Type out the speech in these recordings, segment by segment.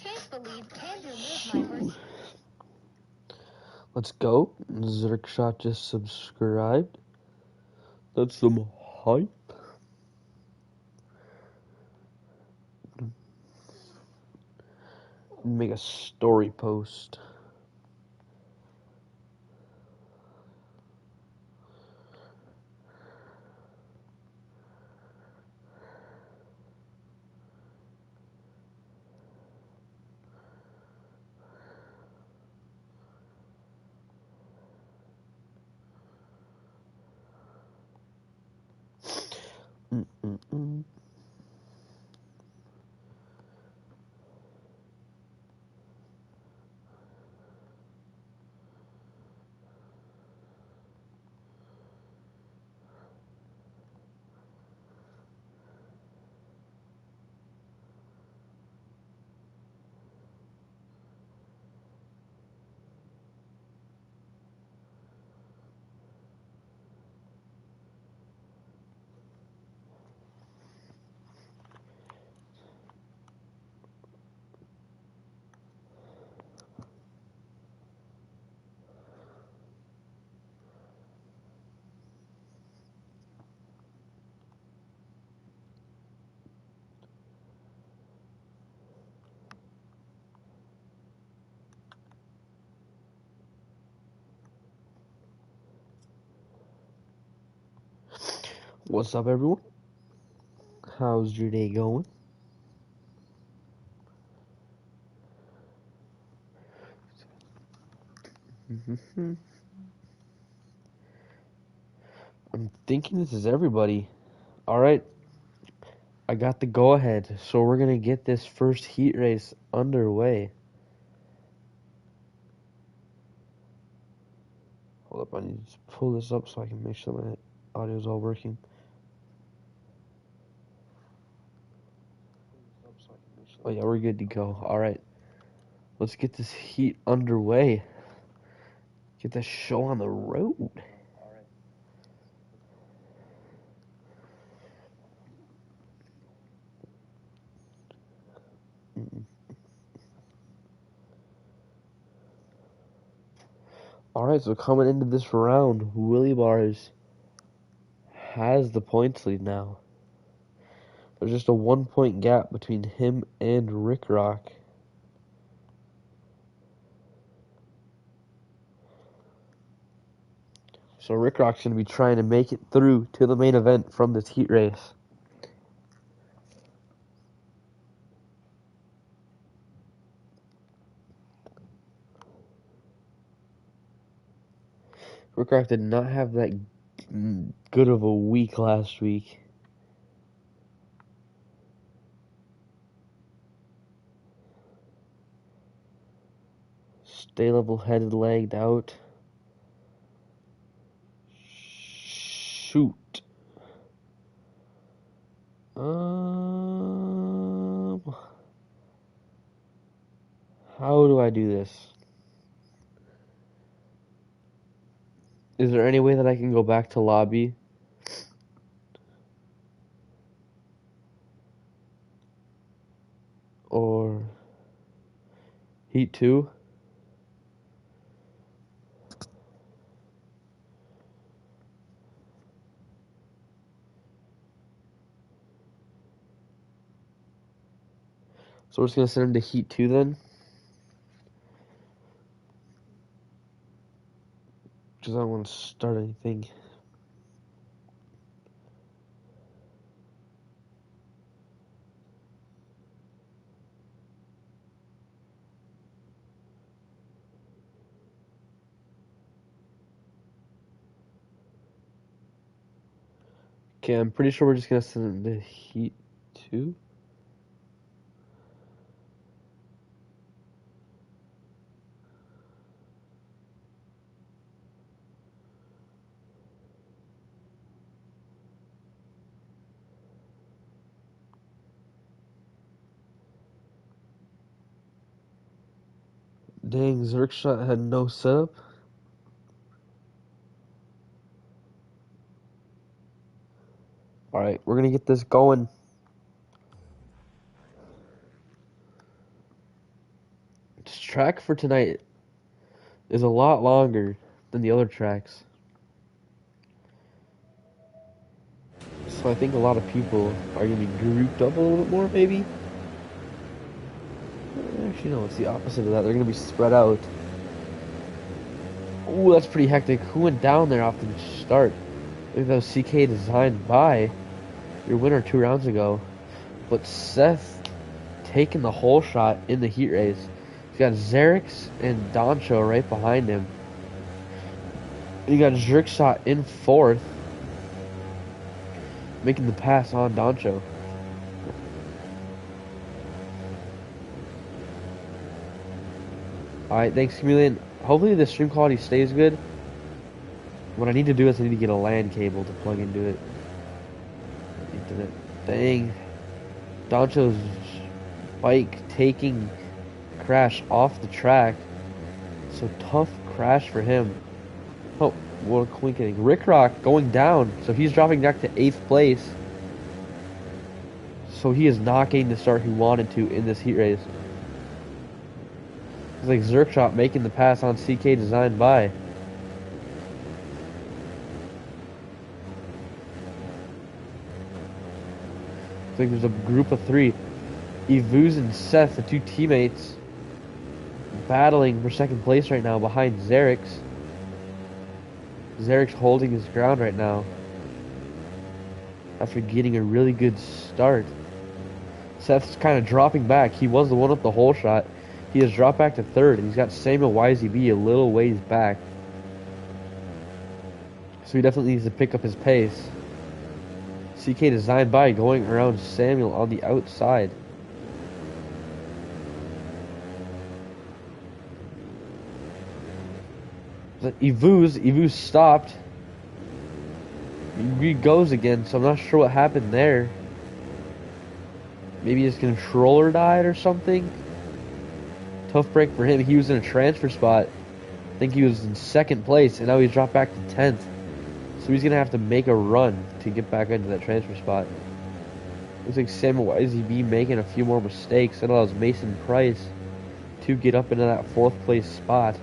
can't believe Andrew moved my verse. Let's go. Zerkshot just subscribed. That's some hype. Make a story post. What's up, everyone? How's your day going? I'm thinking this is everybody. Alright, I got the go-ahead, so we're gonna get this first heat race underway. Hold up, I need to pull this up so I can make sure my audio is all working. Oh yeah, we're good to go. Alright, let's get this heat underway. Get this show on the road. Alright, so coming into this round, Willie Bars has the points lead now. There's just a 1 point gap between him and Rick Rock. So Rick Rock's going to be trying to make it through to the main event from this heat race. Rick Rock did not have that good of a week last week. Stay level-headed, lagged out. Shoot. How do I do this? Is there any way that I can go back to lobby? Or Heat 2? So we're just going to send him to Heat 2 then? Because I don't want to start anything. Okay, I'm pretty sure we're just going to send him to Heat 2. Dang, Zerkshot had no setup. Alright, we're gonna get this going. This track for tonight is a lot longer than the other tracks. So I think a lot of people are gonna be grouped up a little bit more, maybe? Actually, no, it's the opposite of that. They're gonna be spread out. Ooh, that's pretty hectic. Who went down there off the start? I think that was CK designed by your winner 2 rounds ago. But Seth taking the whole shot in the heat race. He's got Xerix and Doncho right behind him. You got Zerkshot in 4th, making the pass on Doncho. Alright, thanks, Chameleon. Hopefully the stream quality stays good. What I need to do is I need to get a LAN cable to plug into it. Dang. Doncho's bike taking crash off the track. So tough crash for him. Oh, what a quinkening. Rick Rock going down. So he's dropping back to 8th place. So he is not getting the start he wanted to in this heat race. It's like Zerkshot making the pass on CK designed by. It's like there's a group of 3. Evuz and Seth, the 2 teammates, battling for 2nd place right now behind Xerix. Xerix holding his ground right now after getting a really good start. Seth's kind of dropping back. He was the one up the whole shot. He has dropped back to 3rd, and he's got Samuel YZB a little ways back. So he definitely needs to pick up his pace. CK designed by going around Samuel on the outside. Evuz stopped. He goes again, so I'm not sure what happened there. Maybe his controller died or something. Tough break for him. He was in a transfer spot. I think he was in 2nd place, and now he's dropped back to 10th. So he's going to have to make a run to get back into that transfer spot. Looks like Samuel YZB making a few more mistakes. That allows Mason Price to get up into that 4th place spot.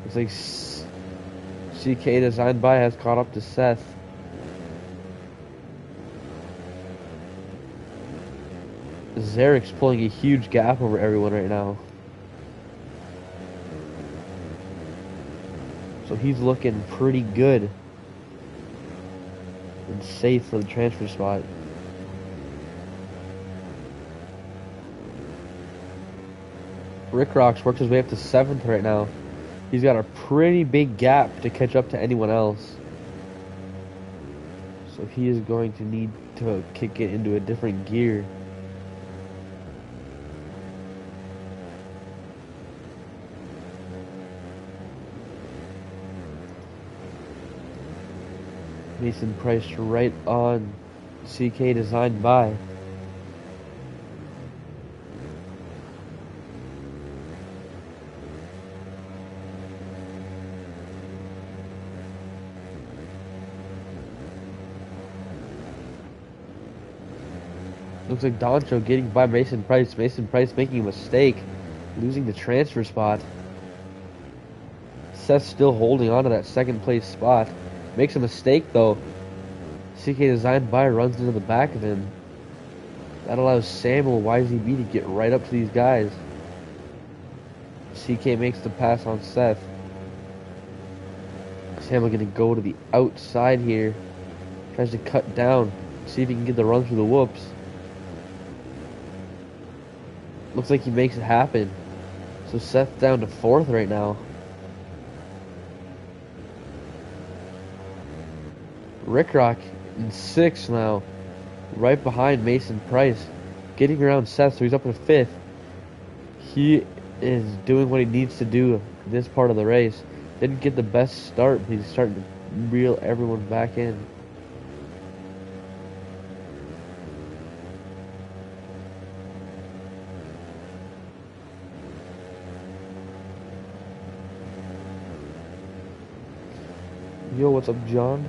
Looks like CK designed by has caught up to Seth. Xerix pulling a huge gap over everyone right now. So he's looking pretty good and safe for the transfer spot. Rick Rocks works his way up to 7th right now. He's got a pretty big gap to catch up to anyone else. So he is going to need to kick it into a different gear. Mason Price right on CK designed by. Looks like Doncho getting by Mason Price. Mason Price making a mistake, losing the transfer spot. Seth still holding on to that 2nd place spot. Makes a mistake though. CK designed by runs into the back of him. That allows Samuel YZB to get right up to these guys. CK makes the pass on Seth. Samuel gonna go to the outside here. Tries to cut down. See if he can get the run through the whoops. Looks like he makes it happen. So Seth down to 4th right now. Rick Rock in 6th now. Right behind Mason Price. Getting around Seth, so he's up to 5th. He is doing what he needs to do this part of the race. Didn't get the best start, but he's starting to reel everyone back in. Yo, what's up, John?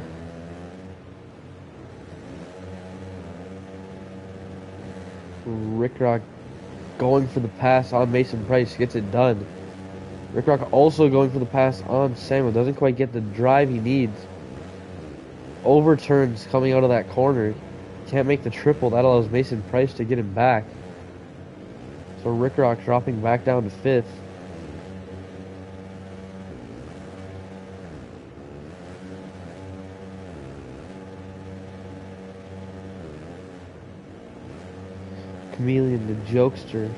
Rick Rock going for the pass on Mason Price, gets it done. Rick Rock also going for the pass on Samuel, doesn't quite get the drive he needs. Overturns coming out of that corner. Can't make the triple, that allows Mason Price to get him back. So Rick Rock dropping back down to 5th. Chameleon the jokester.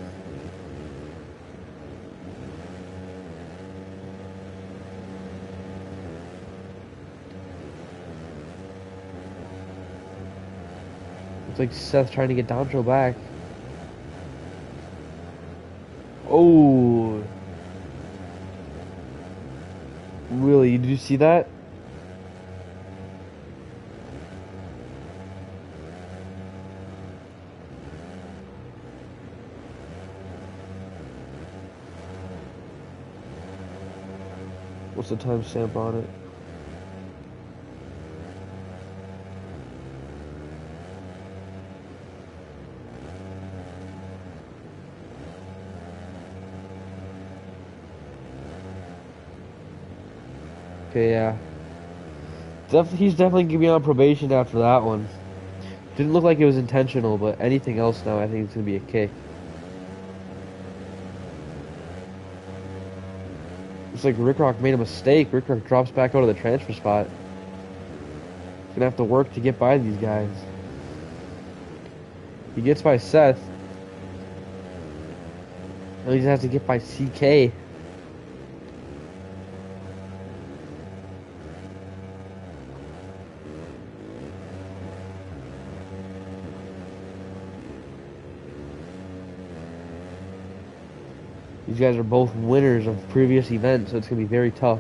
Looks like Seth trying to get Dontrell back. Oh. Really, did you see that? What's the timestamp on it? Okay, yeah. He's definitely gonna be on probation after that one. Didn't look like it was intentional, but anything else now, I think it's gonna be a kick. Looks like Rick Rock made a mistake. Rick Rock drops back out of the transfer spot. He's gonna have to work to get by these guys. He gets by Seth. Now he just has to get by CK. These guys are both winners of previous events, so it's going to be very tough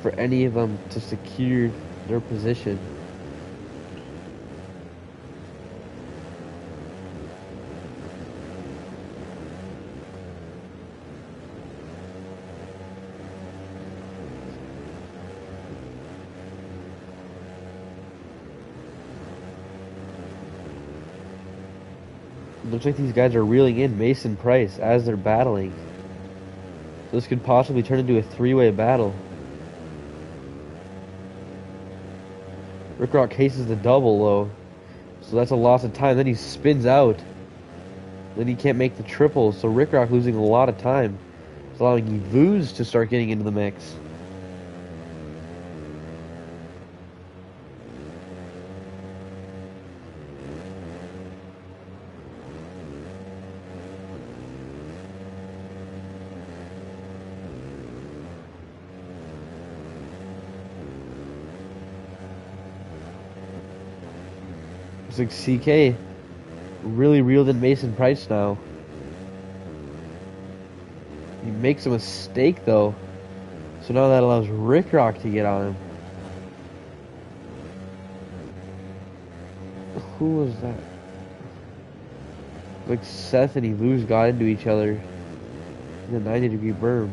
for any of them to secure their position. It looks like these guys are reeling in Mason Price as they're battling. So this could possibly turn into a three-way battle. Rick Rock cases the double though, so that's a loss of time. Then he spins out. Then he can't make the triple, so Rick Rock losing a lot of time. It's allowing Vooz to start getting into the mix. Looks like CK really reeled in Mason Price now. He makes a mistake though, so now that allows Rick Rock to get on him. Who was that? Like Seth and Eluz got into each other in a 90-degree berm.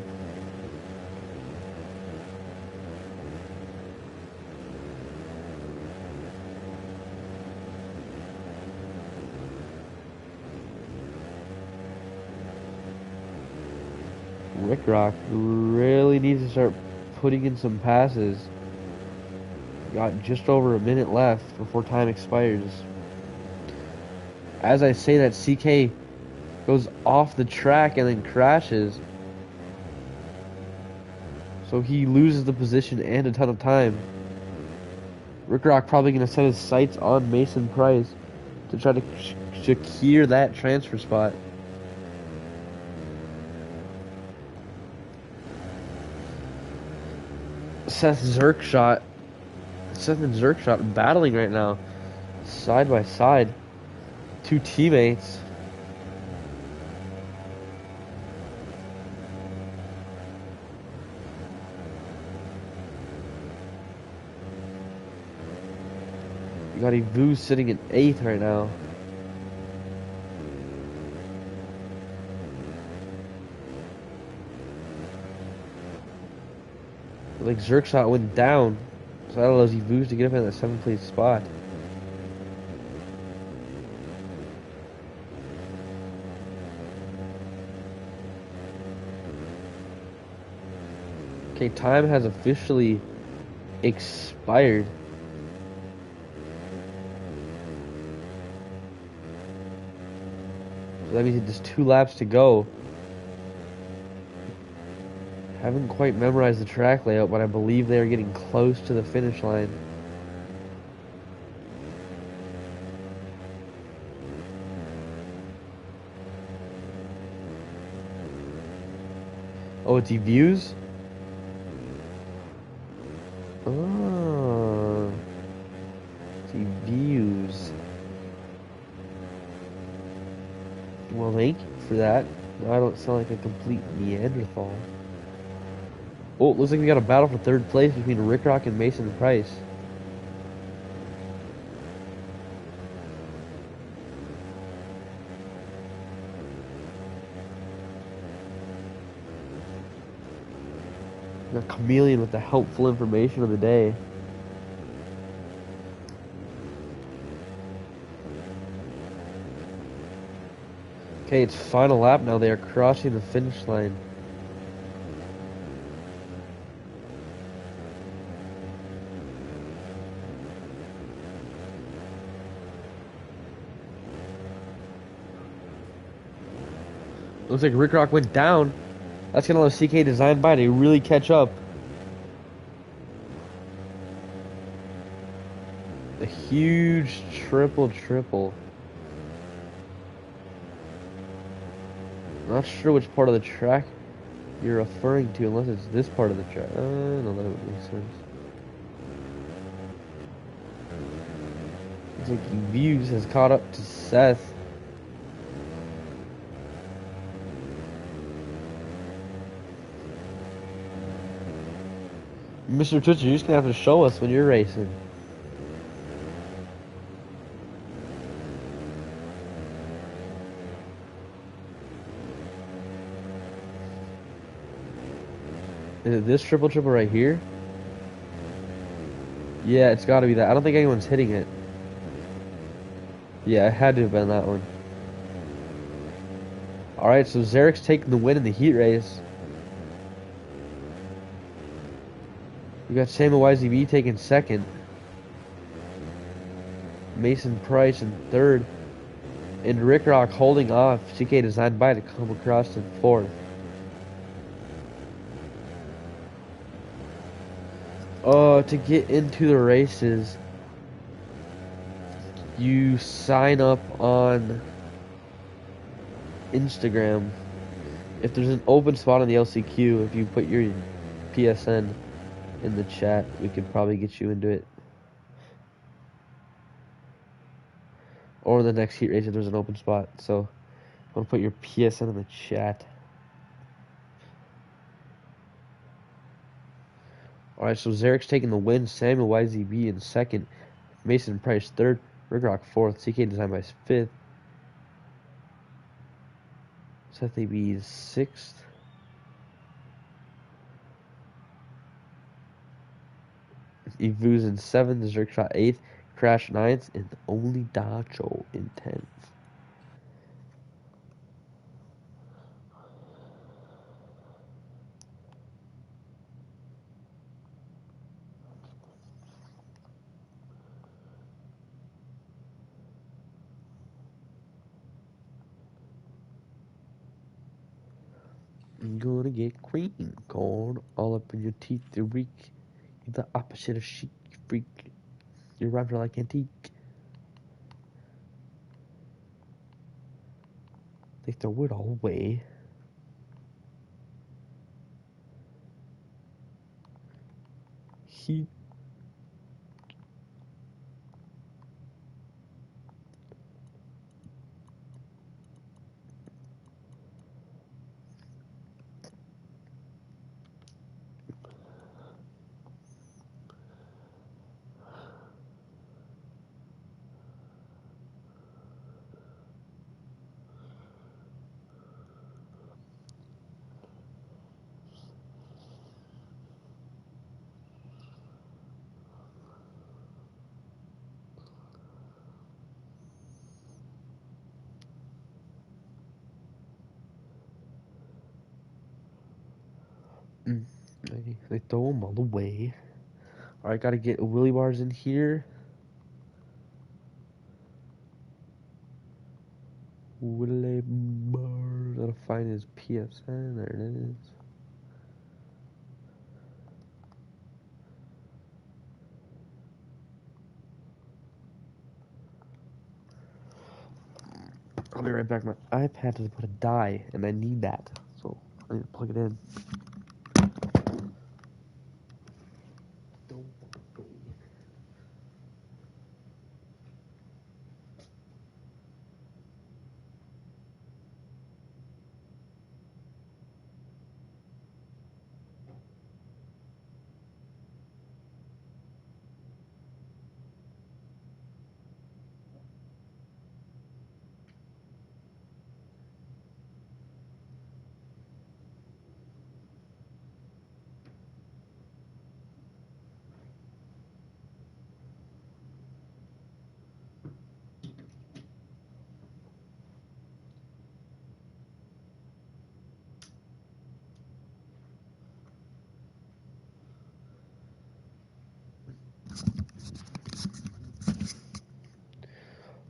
Rick Rock really needs to start putting in some passes. Got just over a minute left before time expires. As I say that, CK goes off the track and then crashes. So he loses the position and a ton of time. Rick Rock probably going to set his sights on Mason Price to try to secure that transfer spot. Seth and Zerkshot battling right now, side by side. Two teammates. You got Vooz sitting in 8th right now. Like Zerkshot went down, So that allows Evus to get up in that 7th place spot. Okay, time has officially expired. So that means there's 2 laps to go. Haven't quite memorized the track layout, but I believe they are getting close to the finish line. Oh, it's Evus? Oh, it's Evus. Well, thank you for that. Now I don't sound like a complete Neanderthal. Oh, looks like we got a battle for 3rd place between Rick Rock and Mason Price. We got Chameleon with the helpful information of the day. Okay, it's final lap now. They are crossing the finish line. Looks like Rick Rock went down. That's going to allow CK Design by to really catch up. A huge triple. Not sure which part of the track you're referring to, unless it's this part of the track. No, that would make sense. Looks like Views has caught up to Seth. Mr. Twitcher, you're just gonna have to show us when you're racing. Is it this triple right here? Yeah, it's gotta be that. I don't think anyone's hitting it. Yeah, it had to have been that one. Alright, so Zarek's taking the win in the heat race. We got Samuel YZB taking 2nd. Mason Price in 3rd. And Rick Rock holding off CK Design by to come across in 4th. To get into the races, you sign up on Instagram. If there's an open spot on the LCQ, if you put your PSN in the chat, we could probably get you into it. Or the next heat race if there's an open spot. So, I'm going to put your PSN in the chat. Alright, so Zarek's taking the win. Samuel YZB in 2nd. Mason Price 3rd. Rick Rock 4th. CK Design by 5th. Seth AB is 6th. Evus in 7th. Zerk shot 8th. Crash 9th. And only Dacho in 10th. I'm gonna get cream corn all up in your teeth, you reek. You're the opposite of chic, you freak. Your rhymes are like antique. They throw it all away. He. away. They throw them all away. Alright, gotta get Willy Bars in here. Willy Bars. Gotta find his PSN. There it is. I'll be right back. My iPad is about to die, and I need that. So I need to plug it in.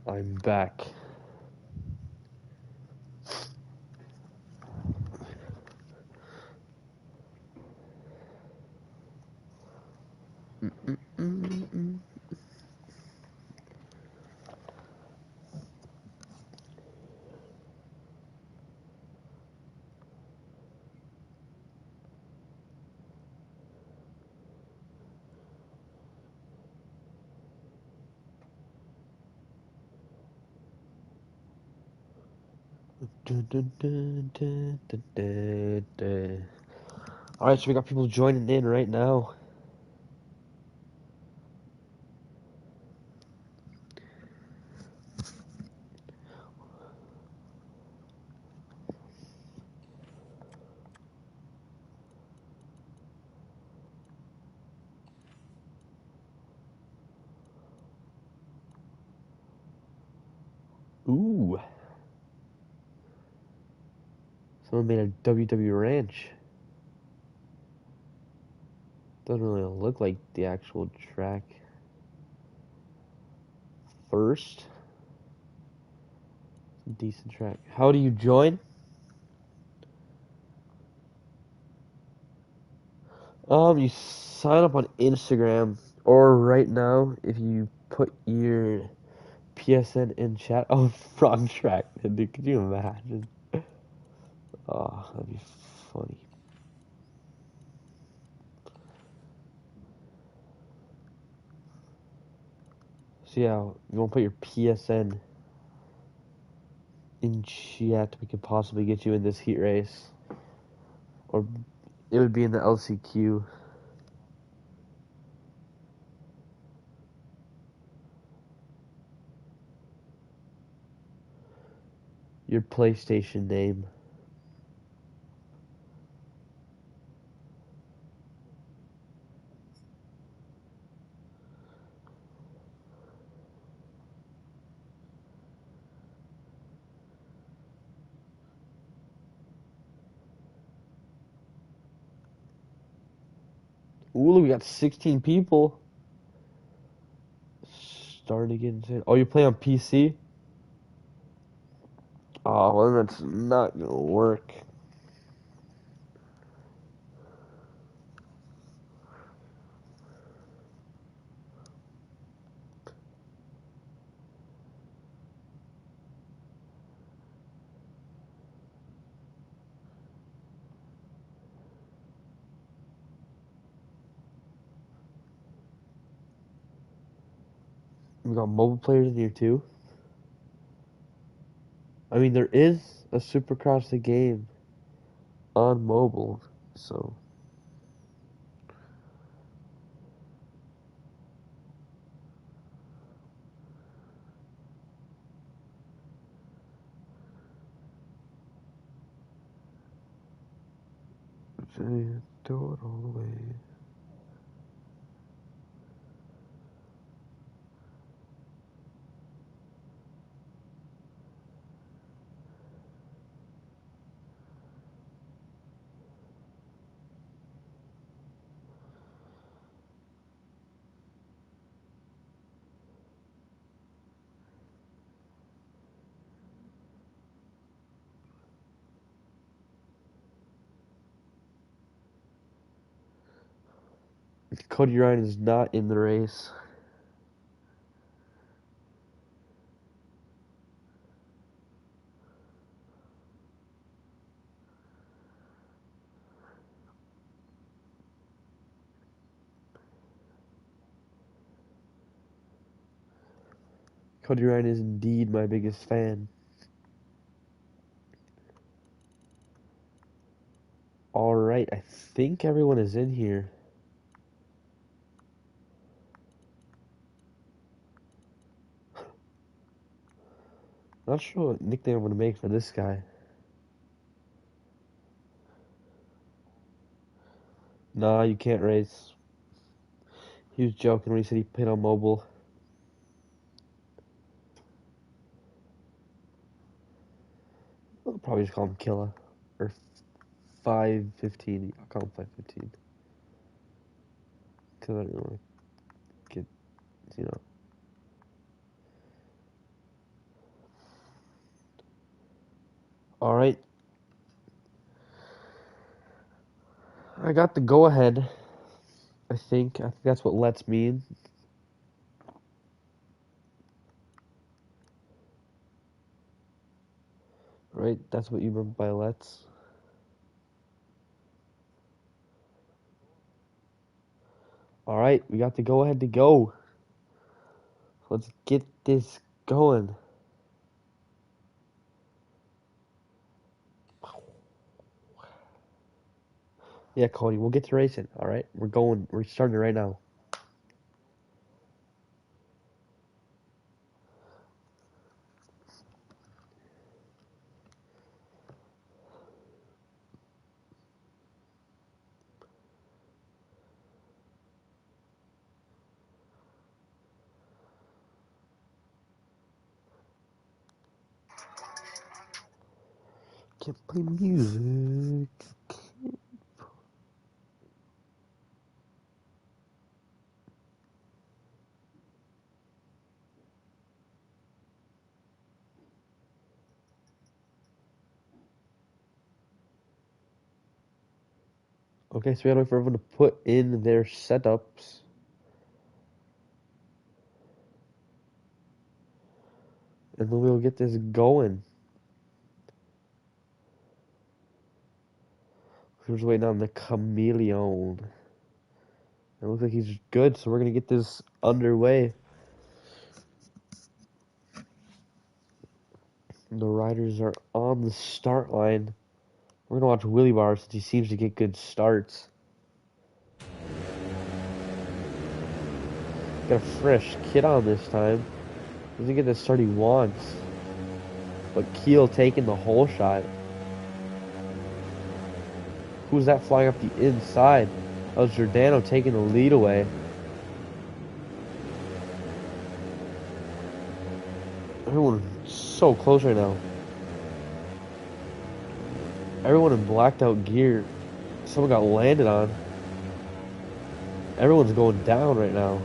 I'm back. Alright, so we got people joining in right now. Ooh. Someone made a WW Ranch. Doesn't really look like the actual track. First. Decent track. How do you join? You sign up on Instagram, or right now, if you put your PSN in chat. Oh, wrong track. Dude, could you imagine? Oh, that'd be funny. So yeah, you want to put your PSN in chat, we could possibly get you in this heat race. Or it would be in the LCQ. Your PlayStation name. Ooh, we got 16 people. Starting to get insane. Oh, you play on PC? Oh, well, that's not gonna work. We got mobile players in here too. I mean, there is a Supercross the game on mobile, so. Do it all the way. Cody Ryan is not in the race. Cody Ryan is indeed my biggest fan. Alright, I think everyone is in here. Not sure what nickname I'm gonna make for this guy. Nah, you can't race. He was joking when he said he played on mobile. I'll probably just call him Killa. Or 515. I'll call him 515. Because I don't want to get, you know. Alright. I got the go ahead. I think that's what let's mean. Right? That's what you meant by let's. Alright, we got the go ahead to go. Let's get this going. Yeah, Cody, we'll get to racing. Alright? We're starting right now. Can't play music. Okay, so we gotta wait for everyone to put in their setups. And then we'll get this going. We're just waiting on the chameleon. It looks like he's good, so we're gonna get this underway. The riders are on the start line. We're gonna watch Willie Bar since he seems to get good starts. Got a fresh kid on this time. Doesn't get the start he wants. But Keel taking the whole shot. Who's that flying up the inside? That was Giordano taking the lead away. Everyone is so close right now. Everyone in blacked out gear. Someone got landed on. Everyone's going down right now.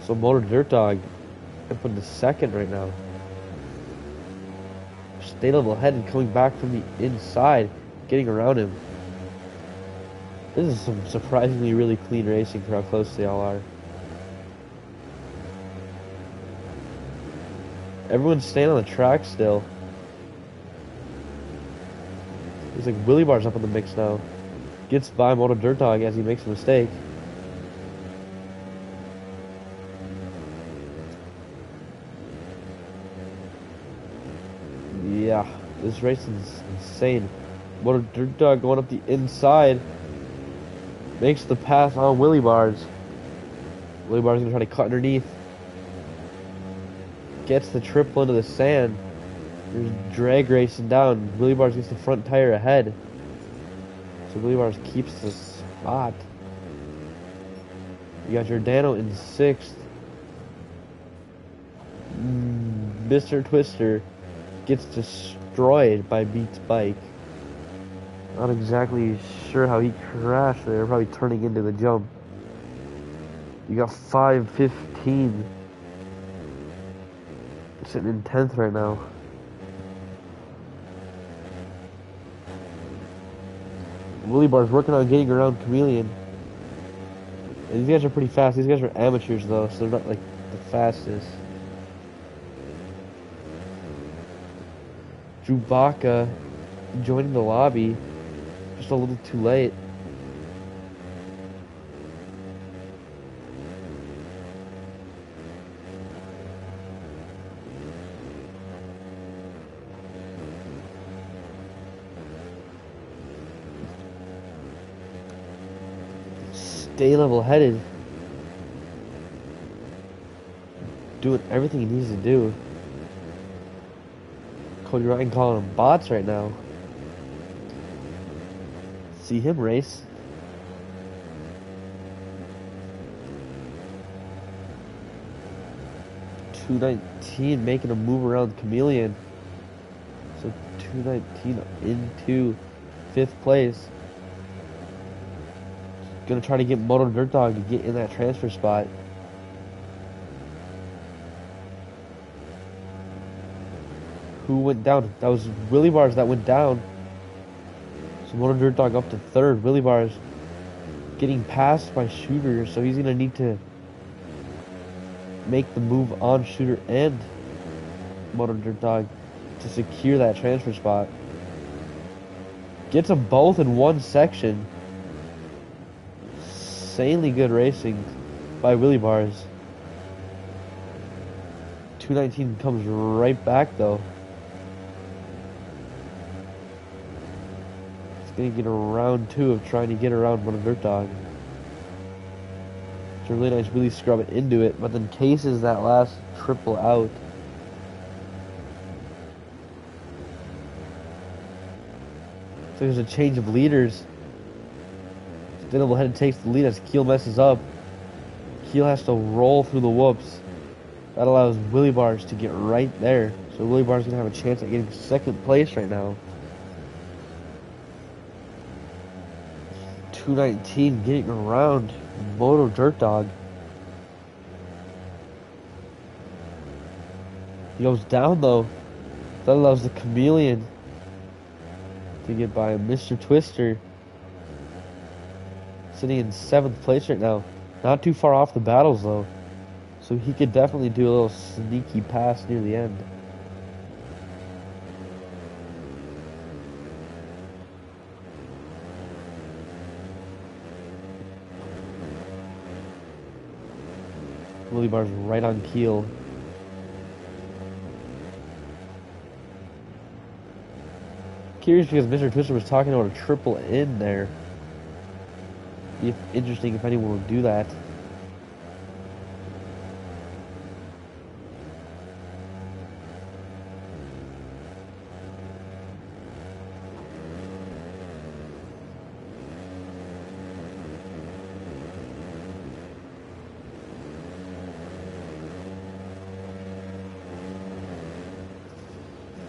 So Motor Dirt Dog up into second right now. Stay level ahead and coming back from the inside, getting around him. This is some surprisingly really clean racing for how close they all are. Everyone's staying on the track still. It's like Willie Bar's up in the mix now. Gets by Moto Dirt Dog as he makes a mistake. Yeah, this race is insane. Moto Dirt Dog going up the inside. Makes the pass on Willie Bars. Willie Bars gonna try to cut underneath. Gets the triple into the sand. There's drag racing down. Willie Bars gets the front tire ahead. So Willie Bars keeps the spot. You got Giordano in sixth. Mr. Twister gets destroyed by Beats bike. Not exactly sure how he crashed there. Probably turning into the jump. You got 5:15. Sitting in 10th right now. Willie Bar's working on getting around Chameleon. And these guys are pretty fast. These guys are amateurs though, so they're not like the fastest. Chewbacca joining the lobby, just a little too late. Stay level-headed. Doing everything he needs to do. Cody Ryan calling them bots right now. See him race. .219 making a move around Chameleon. So 219 into 5th place. Gonna try to get Moto Dirt Dog to get in that transfer spot. Who went down? That was Willie Bars that went down. So Moto Dirt Dog up to 3rd. Willie Bars getting passed by Shooter, so he's gonna need to make the move on Shooter and Moto Dirt Dog to secure that transfer spot. Gets them both in one section. Insanely good racing by Willie Bars. 219 comes right back though. He's gonna get a round 2 of trying to get around Moto Dirt Dog. It's really nice, really scrub it into it, but then cases that last triple out. So there's a change of leaders. Level-headed takes the lead as Keel messes up. Keel has to roll through the whoops. That allows Willie Bars to get right there. So Willie Bars is going to have a chance at getting 2nd place right now. 219 getting around Moto Dirt Dog. He goes down though. That allows the Chameleon to get by Mr. Twister. Sitting in 7th place right now. Not too far off the battles though. So he could definitely do a little sneaky pass near the end. Willie Bars right on Keel. Curious because Mr. Twister was talking about a triple in there. Be interesting if anyone would do that.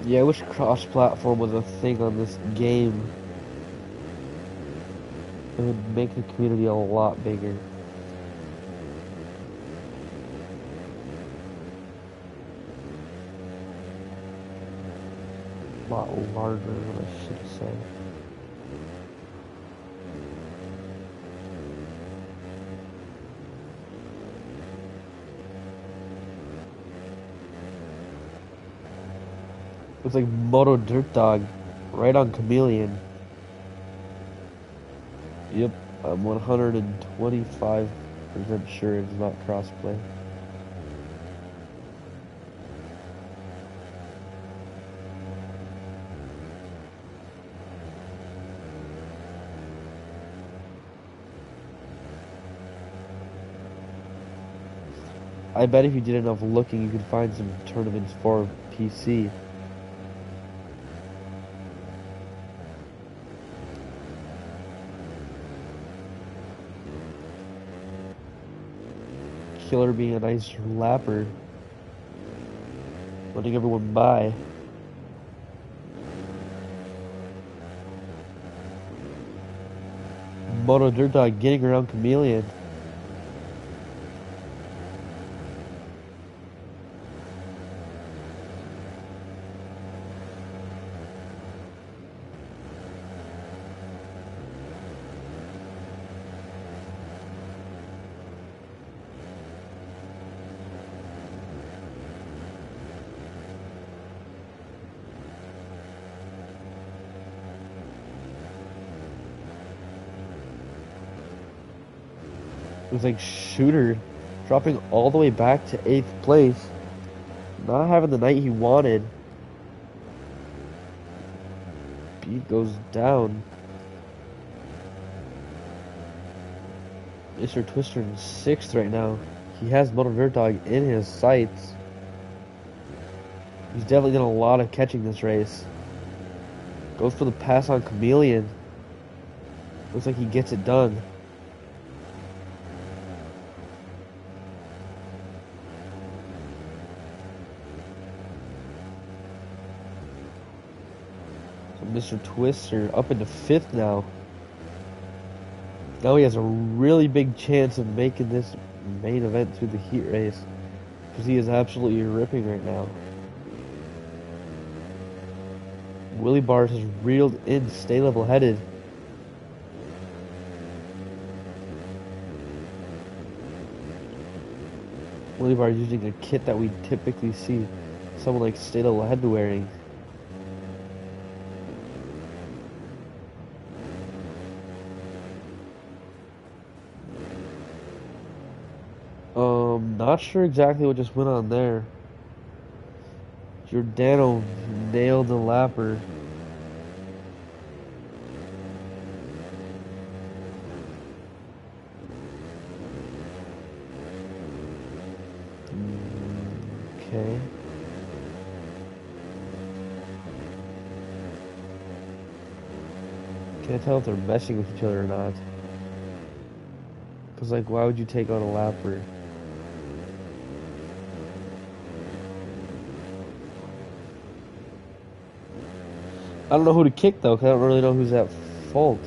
Yeah, I wish cross-platform was a thing on this game. It would make the community a lot bigger. A lot larger than what I should say. Looks like Moto Dirt Dog right on Chameleon. Yep, I'm 125% sure it's not crossplay. I bet if you did enough looking, you could find some tournaments for PC. Killer being a nice lapper, letting everyone by. Moto Dirt Dog getting around Chameleon. Looks like Shooter dropping all the way back to 8th place. Not having the night he wanted. Beat goes down. Mr. Twister in 6th right now. He has Motor Dirt Dog in his sights. He's definitely done a lot of catching this race. Goes for the pass on Chameleon. Looks like he gets it done. So Mr. Twister up into 5th now. Now he has a really big chance of making this main event through the heat race. Because he is absolutely ripping right now. Willie Bars has reeled in, stay level headed. Willie Bars using a kit that we typically see someone like Stay Level Head wearing. Not sure exactly what just went on there. Giordano nailed the lapper. Okay. Can't tell if they're messing with each other or not. Cause like, why would you take on a lapper? I don't know who to kick though, cause I don't really know who's at fault.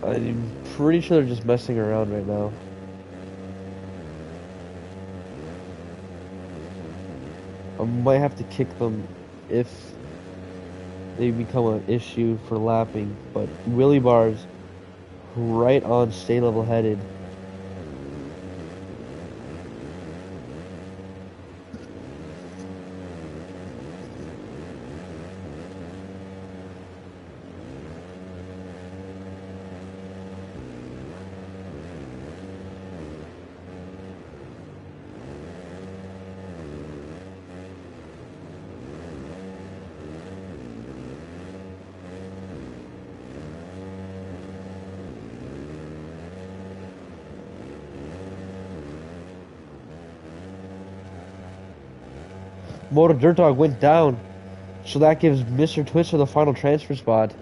I'm pretty sure they're just messing around right now. I might have to kick them if they become an issue for lapping, but Willie Bars right on stay level headed. Motor Dirt Dog went down, so that gives Mr. Twister the final transfer spot.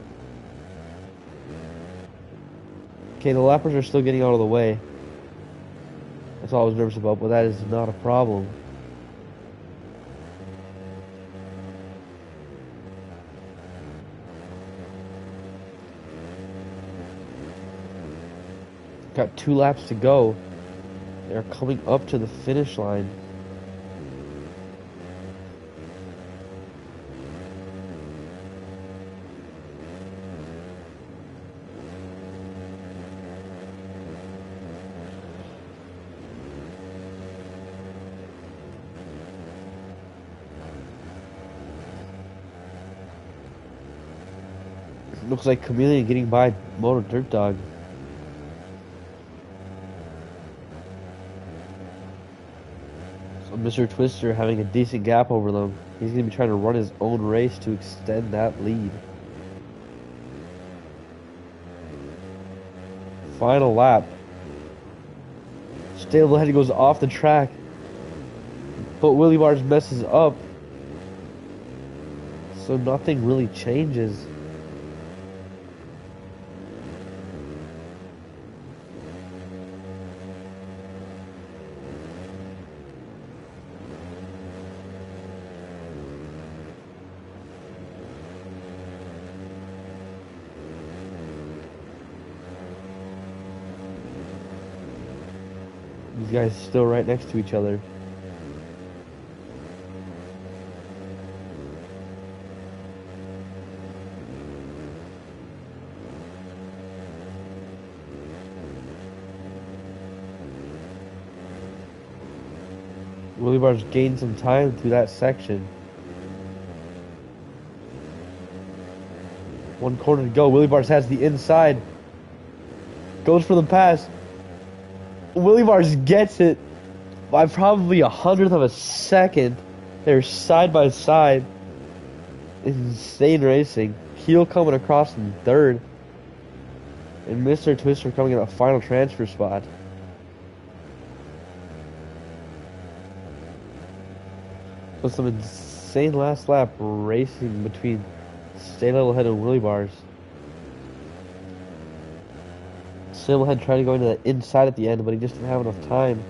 Okay, the lappers are still getting out of the way. That's all I was nervous about, but that is not a problem. Got 2 laps to go. They're coming up to the finish line. Looks like Chameleon getting by Motor Dirt Dog. So Mr. Twister having a decent gap over them. He's going to be trying to run his own race to extend that lead. Final lap. Stay level head goes off the track. But Willie Bars messes up. So nothing really changes. These guys still right next to each other. Willie Bar's gained some time through that section. 1 corner to go. Willie Bars has the inside. Goes for the pass. Willie Bars gets it by probably 100th of a second. They're side by side. Insane racing. Heel coming across in third. And Mr. Twister coming in a final transfer spot. So some insane last lap racing between Stay Level Head and Willie Bars. Stay Level Head tried to go into the inside at the end, but he just didn't have enough time.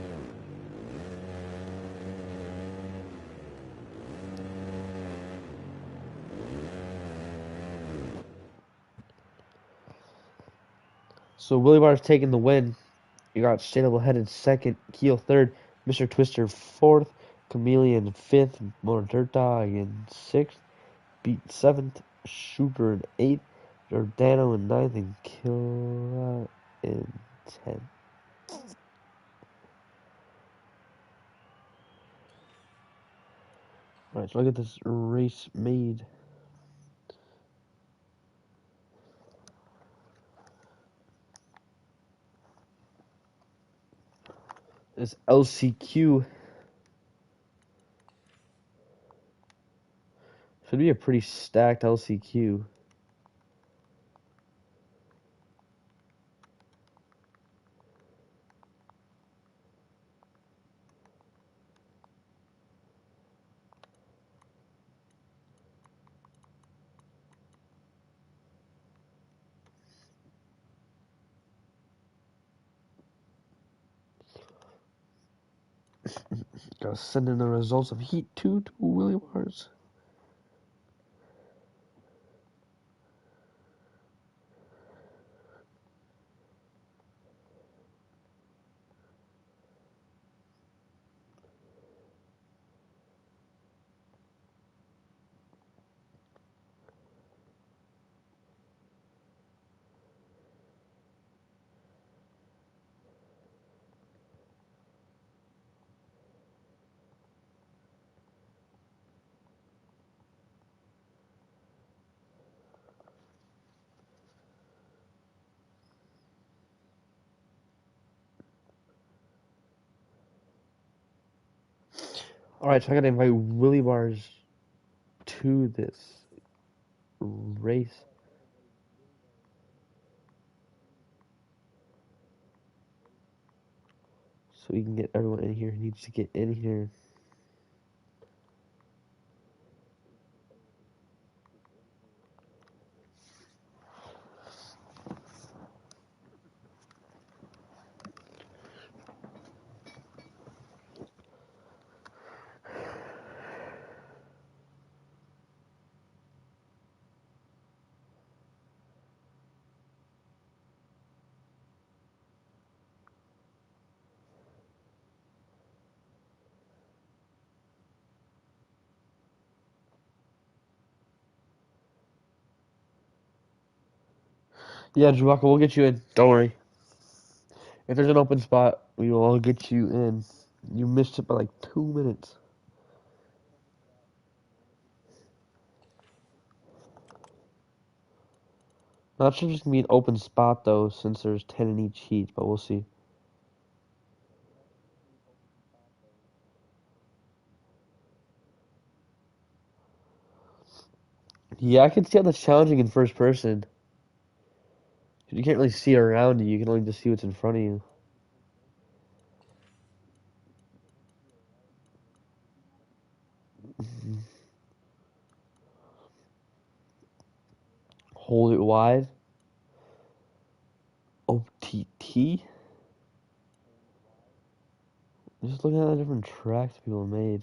So Willie Bars taking the win. You got Stay Level Head in second, Keel third, Mr. Twister fourth, Chameleon fifth, Motor Dirt Dog in sixth, Beat seventh, Super in eighth, Giordano in ninth, and Killa in 10th. Alright, so look at this race made. This LCQ should be a pretty stacked LCQ. Gotta send in the results of Heat 2 to Willie Bars. Alright, so I gotta invite Willie Bars to this race. So we can get everyone in here who needs to get in here. Yeah, Chewbacca, we'll get you in. Don't worry. If there's an open spot, we will all get you in. You missed it by like 2 minutes. Not sure if it's gonna be an open spot though, since there's 10 in each heat, but we'll see. Yeah, I can see how that's challenging in first person. You can't really see around you, you can only just see what's in front of you. Hold it wide. OTT? Just looking at the different tracks people made.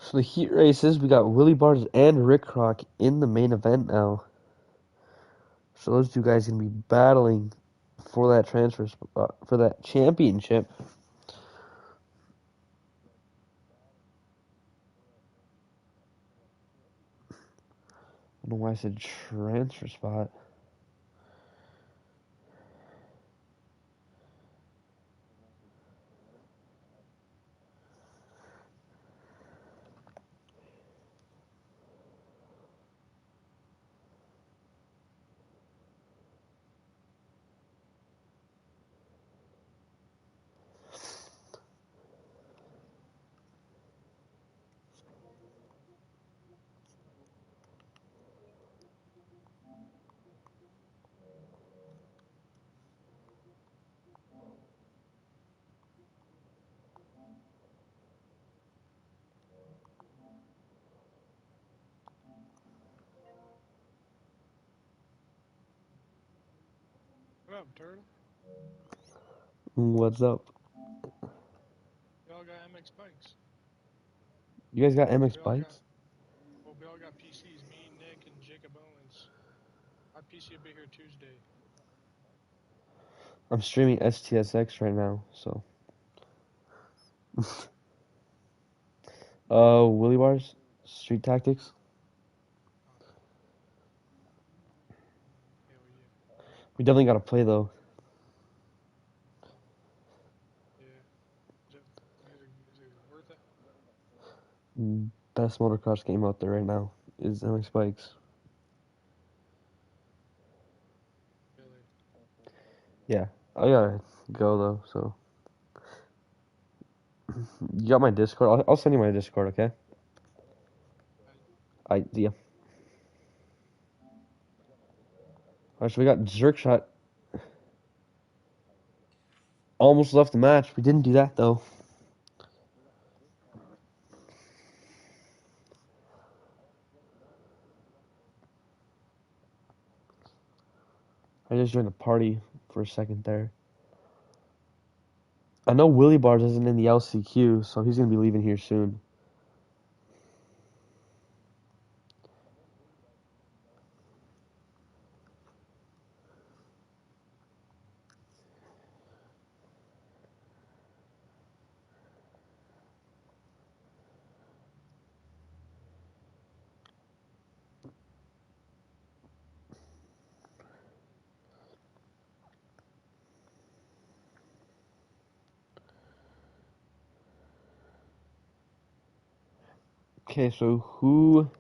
So the heat races, we got Willie Bars and Rick Rock in the main event now. So those two guys gonna be battling for that transfer spot, for that championship. I don't know why I said transfer spot. What up, Turtle? What's up? We all got MX bikes. You guys got MX We all got, bikes? well, we all got PCs. Me, Nick, and Jacob Owens. My PC will be here Tuesday. I'm streaming STSX right now, so. Willy Bars, Street Tactics. Oh, hell yeah. We definitely gotta play though. Yeah. Is it worth it? Best motocross game out there right now is MX Bikes. Really? Yeah, I gotta go though. So you got my Discord. I'll send you my Discord. Okay. Yeah. Alright, so we got Zerkshot. Almost left the match. We didn't do that though. I just joined the party for a second there. I know Willy Bars isn't in the LCQ, so he's gonna be leaving here soon. Okay, so who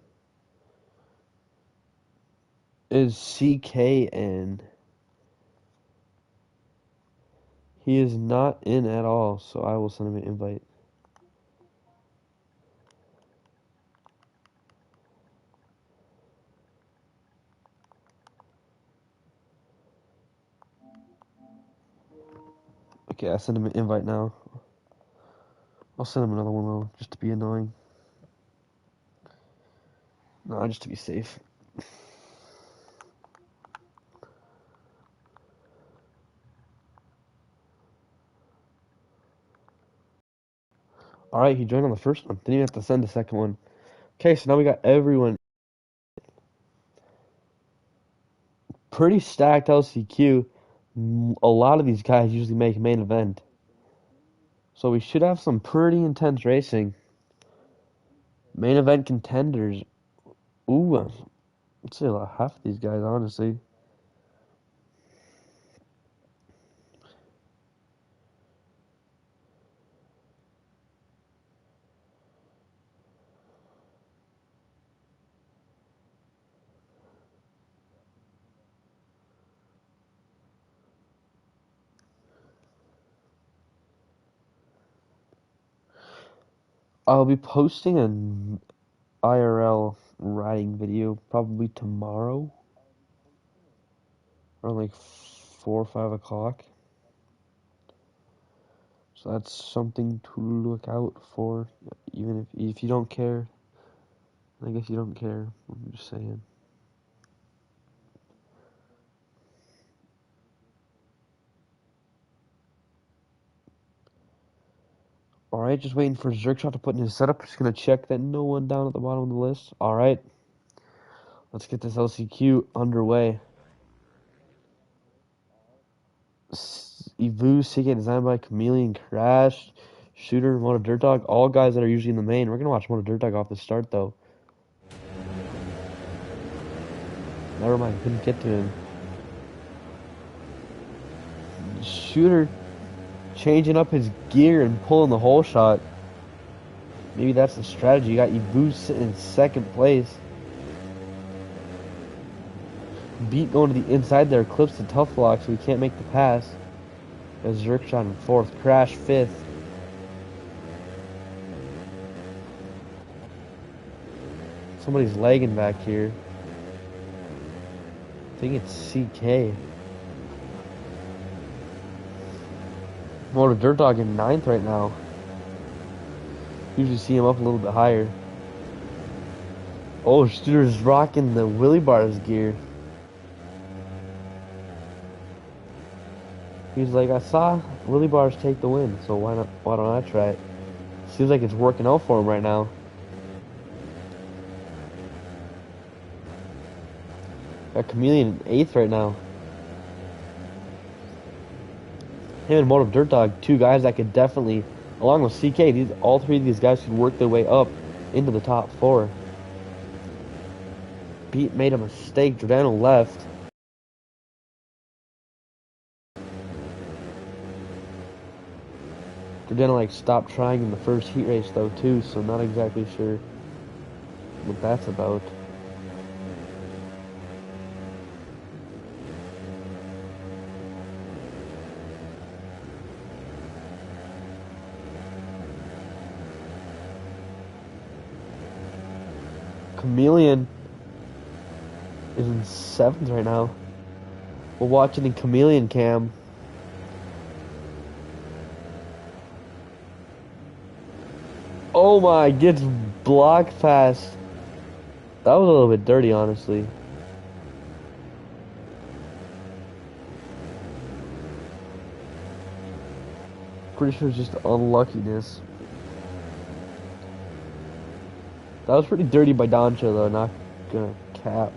is CKN? He is not in at all, so I will send him an invite. Okay, I sent him an invite now. I'll send him another one though, just to be annoying. No, just to be safe. Alright, he joined on the first one. Didn't even have to send the second one. Okay, so now we got everyone. Pretty stacked LCQ. A lot of these guys usually make main event. So we should have some pretty intense racing. Main event contenders. Ooh, I'd say like half of these guys, honestly. I'll be posting an IRL riding video probably tomorrow. Around like 4 or 5 o'clock. So that's something to look out for. Even if you don't care. I guess you don't care. I'm just saying. Alright, just waiting for Zerkshot to put in his setup. Just gonna check that no one down at the bottom of the list. Alright. Let's get this LCQ underway. Evu, CK designed by Chameleon, Crash, Shooter, Moto Dirt Dog, all guys that are usually in the main. We're gonna watch Moto Dirt Dog off the start though. Never mind, couldn't get to him. Shooter changing up his gear and pulling the whole shot. Maybe that's the strategy. You got Evu sitting in second place. Beat going to the inside there, clips the tough lock so he can't make the pass. As Zerkshot in fourth, Crash fifth. Somebody's lagging back here. I think it's CK. Motor Dirt Dog in ninth right now. Usually see him up a little bit higher. Oh, Shooter's rocking the Willy Bars gear. He's like, I saw Willy Bars take the win, so why don't I try it? Seems like it's working out for him right now. Got Chameleon in 8th right now. Him and Motive Dirt Dog, two guys that could definitely, along with CK, all three of these guys could work their way up into the top 4. Beat made a mistake. Giordano left. Giordano stopped trying in the first heat race though too, so not exactly sure what that's about. Chameleon is in 7th right now. We're watching the Chameleon cam. Oh my, gets blocked past. That was a little bit dirty, honestly. Pretty sure it's just unluckiness. That was pretty dirty by Doncha though, not gonna cap.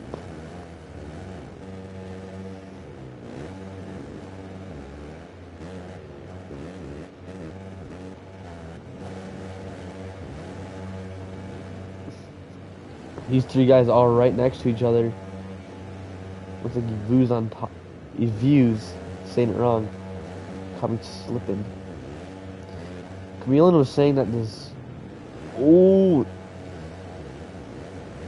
These three guys are right next to each other. Looks like Evu's on top. Evu's, saying it wrong. Caught me slipping. Chameleon was saying that this. Oh!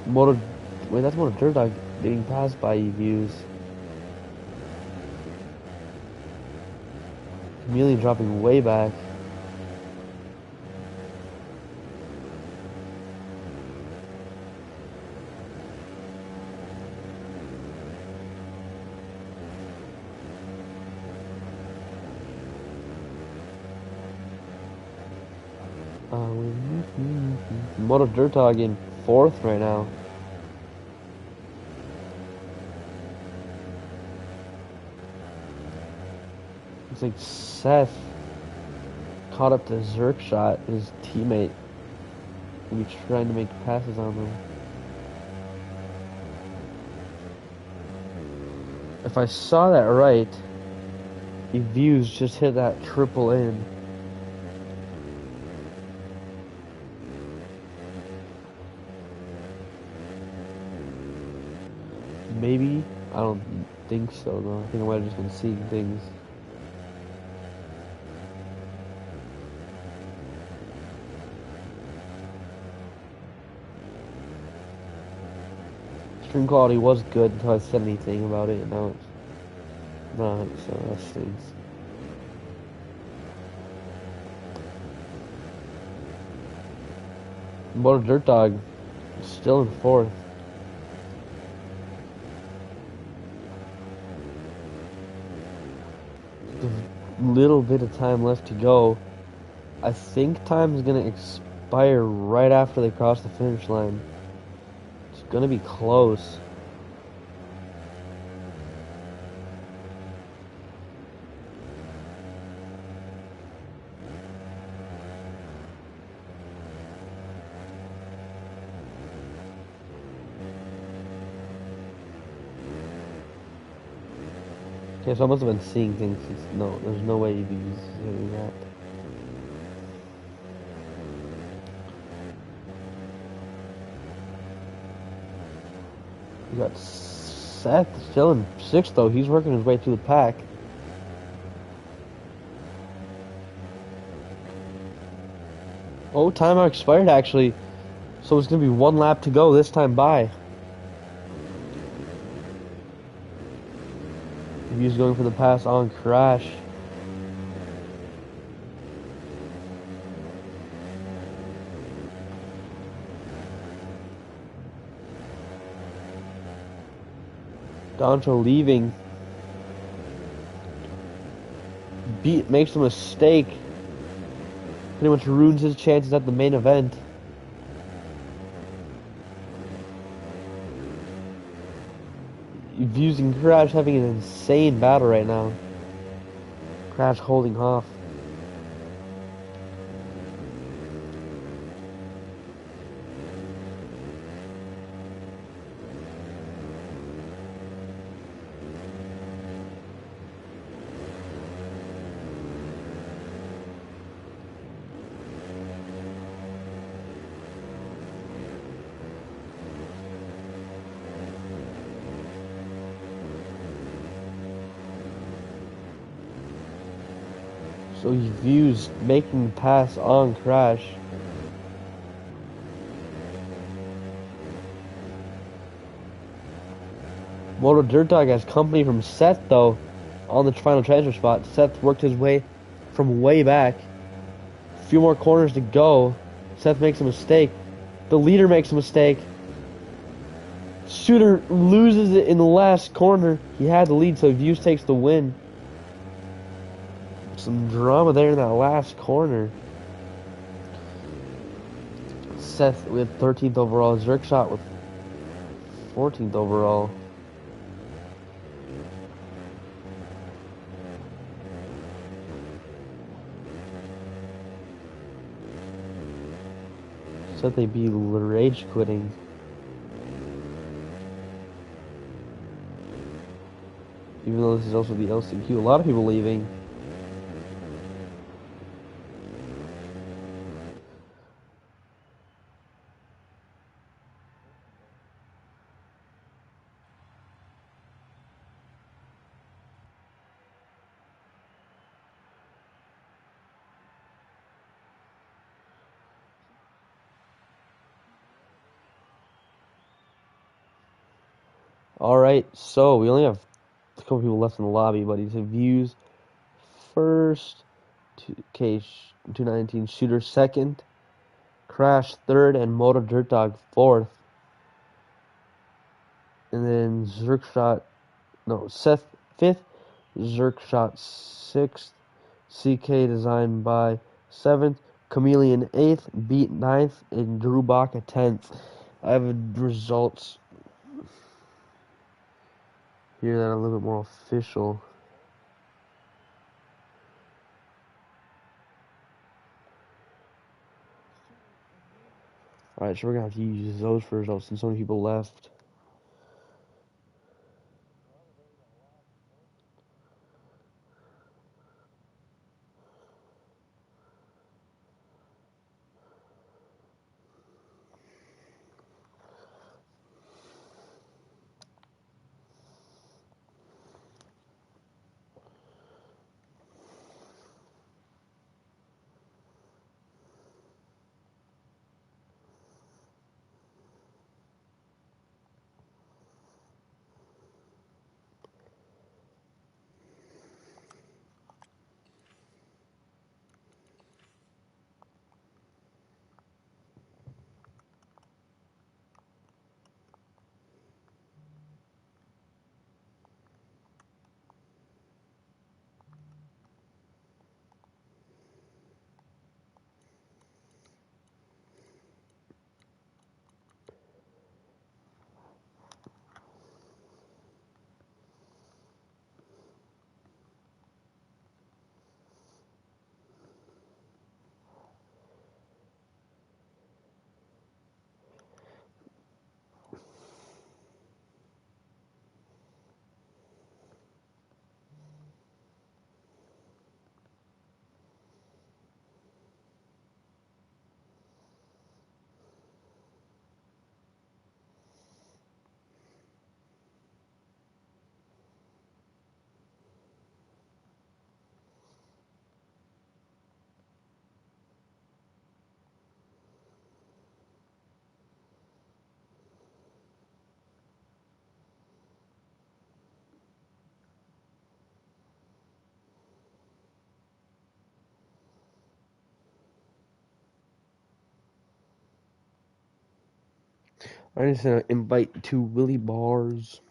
Wait, that's Motor Dirt Dog getting passed by Evu's. Chameleon dropping way back. Motor Dirt Dog in 4th right now. Looks like Seth caught up to Zerkshot, his teammate. He's trying to make passes on them. If I saw that right, Evu's just hit that triple in. Maybe? I don't think so though. I think I might have just been seeing things. Stream quality was good until I said anything about it, and now it's not, so that stinks. Motor Dirt Dog is still in 4th. Little bit of time left to go. I think time is gonna expire right after they cross the finish line. It's gonna be close. Okay, so I must have been seeing things. No, there's no way you'd be doing that. You got Seth still in sixth, though. He's working his way through the pack. Oh, timeout expired, actually. So it's going to be one lap to go this time by. He's going for the pass on Crash. Doncho leaving. Makes a mistake. Pretty much ruins his chances at the main event. Views and Crash having an insane battle right now. Crash holding off. So he views making the pass on Crash. Moto Dirt Dog has company from Seth, though, on the final transfer spot. Seth worked his way from way back. A few more corners to go. Seth makes a mistake. The leader makes a mistake. Shooter loses it in the last corner. He had the lead, so Views takes the win. Some drama there in that last corner. Seth with 13th overall. Zerkshot with 14th overall. Seth they be rage quitting. Even though this is also the LCQ, a lot of people leaving. Alright, so we only have a couple people left in the lobby, but he's Views first, 219 Shooter second, Crash third, and Moto Dirt Dog fourth. And then Seth fifth, Zerkshot sixth, CK Design by seventh, Chameleon eighth, Beat ninth, and Drew Baka 10th. I have results here that are a little bit more official. Alright, so we're gonna have to use those for results since so many people left. I just sent an invite to Willie Bars.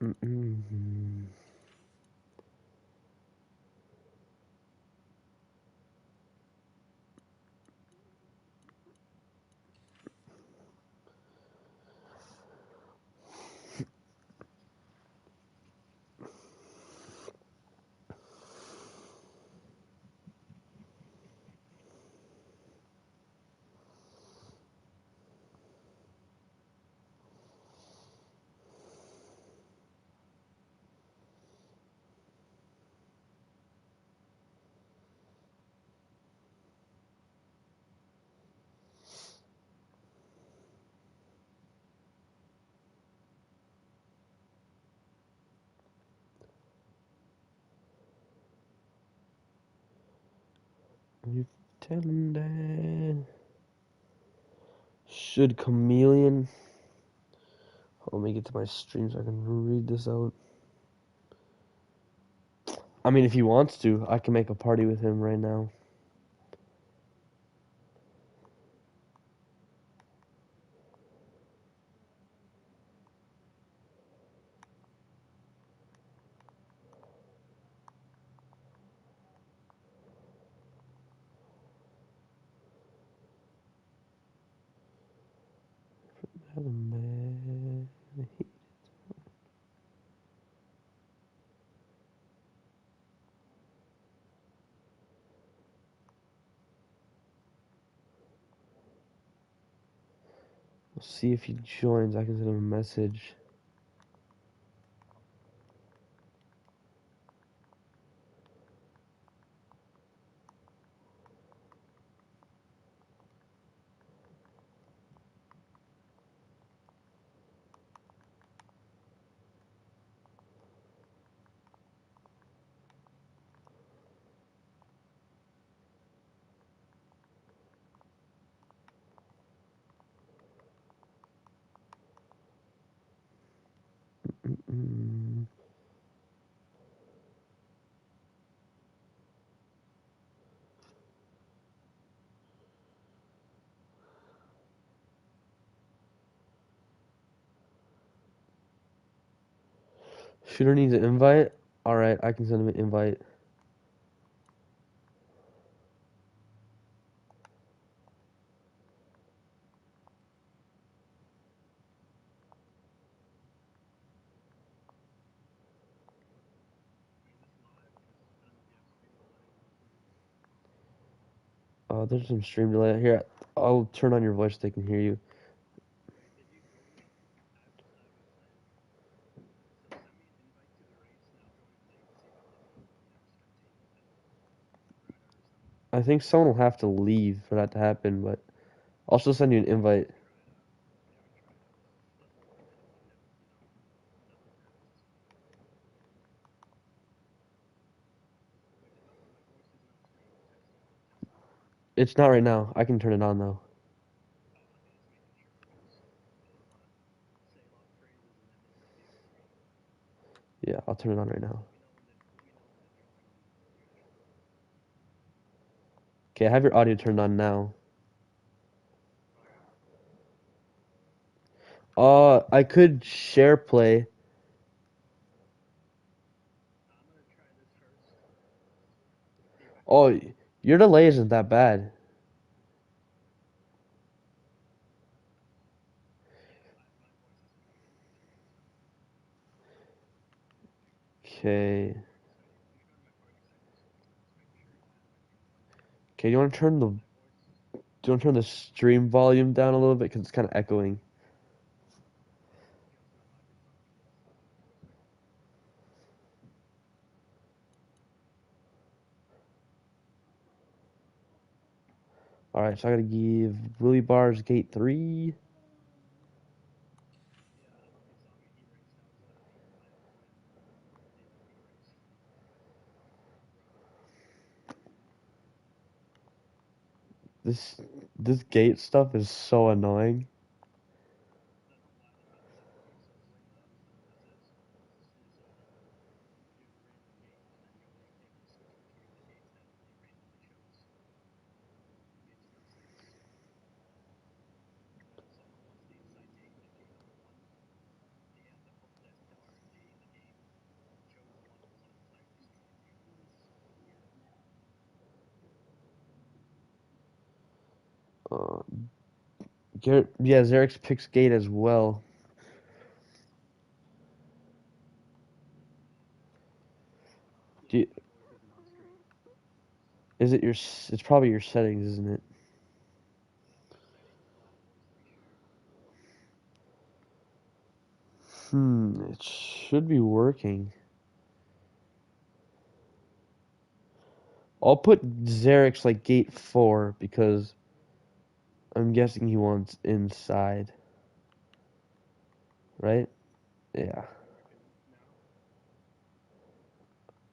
Mm-mm. You tell him that. Should Chameleon. Let me get to my stream so I can read this out. I mean, if he wants to, I can make a party with him right now. We'll see if he joins. I can send him a message. Mm. Shooter needs an invite? Alright, I can send him an invite. There's some stream delay. Here, I'll turn on your voice so they can hear you. I think someone will have to leave for that to happen, but I'll still send you an invite. It's not right now. I can turn it on though. Yeah, I'll turn it on right now. Okay, I have your audio turned on now. I could share play. Oh, your delay isn't that bad. Okay. Okay, you want to turn the Do you want to turn the stream volume down a little bit because it's kind of echoing? All right, so I gotta give Willie Bars gate 3. This gate stuff is so annoying. Uh, Garrett, yeah, Xerix picks gate as well. Do you, is it your? It's probably your settings, isn't it? It should be working. I'll put Xerix like gate 4 because I'm guessing he wants inside, right? Yeah.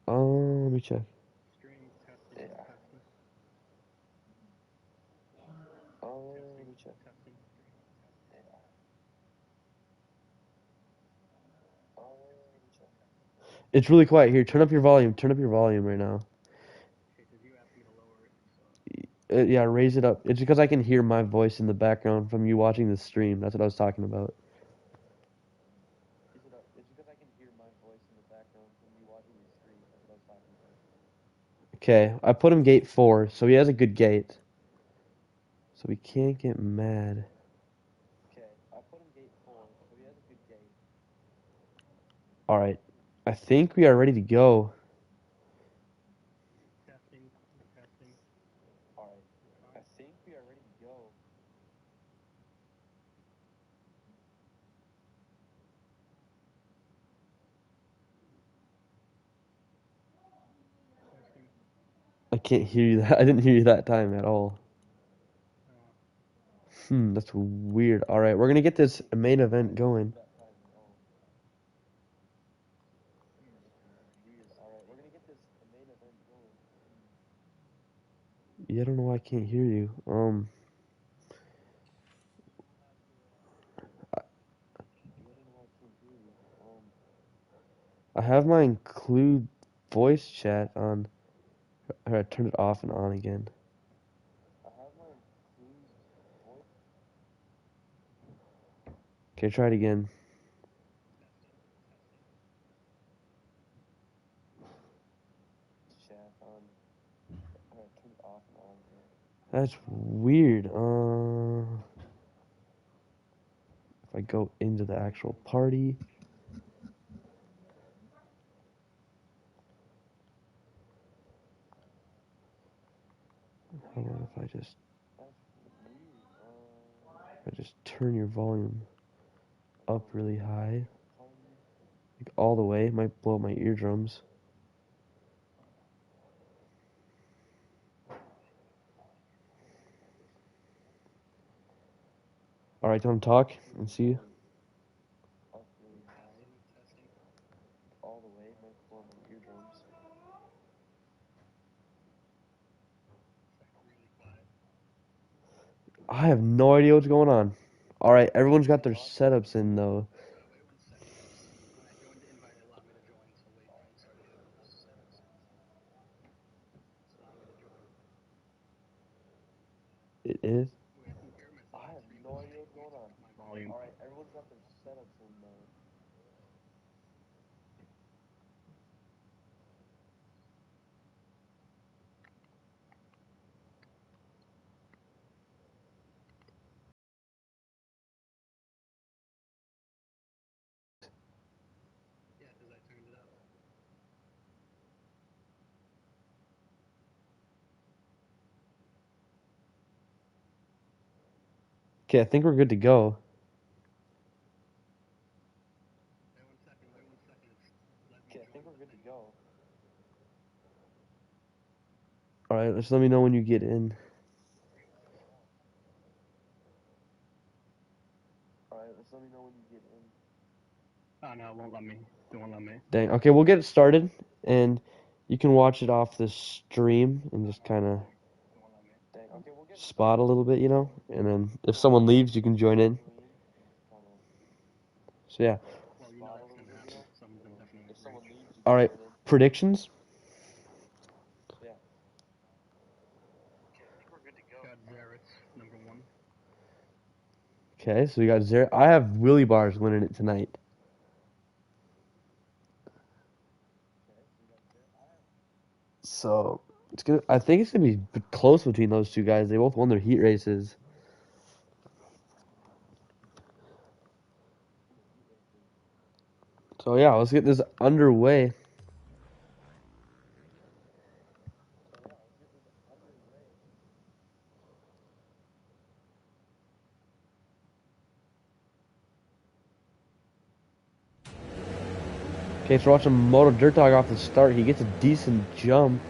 Let me check. Yeah. Let me check. It's really quiet here. Turn up your volume. Turn up your volume right now. Yeah, raise it up. It's because I can hear my voice in the background from you watching the stream. That's what I was talking about. Okay, I put him gate 4, so he has a good gate. So we can't get mad. Alright, I think we are ready to go. I can't hear you that. I didn't hear you that time at all. That's weird. Alright, we're gonna get this main event going. Yeah, I don't know why I can't hear you. I have my include voice chat on. I turned it off and on again. Okay, try it again. That's weird. If I go into the actual party. How about if I just turn your volume up really high, like all the way? It might blow my eardrums. All right, don't talk and see. I have no idea what's going on. All right, everyone's got their setups in though. It is. Okay, I think we're good to go. All right, just let me know when you get in. Oh no, it won't let me. It won't let me. Dang. Okay, we'll get it started, and you can watch it off the stream and just kind of spot a little bit, you know. And then if someone leaves, you can join in. So yeah. Well, you know that's gonna happen. Someone's gonna definitely leave. All right, predictions. Got Zaretz, number 1. Okay, so we got zero. I have Willie Bars winning it tonight. So it's gonna. I think it's gonna be close between those two guys. They both won their heat races. So yeah, let's get this underway. Okay, so we're watching Moto Dirt Dog off the start. He gets a decent jump.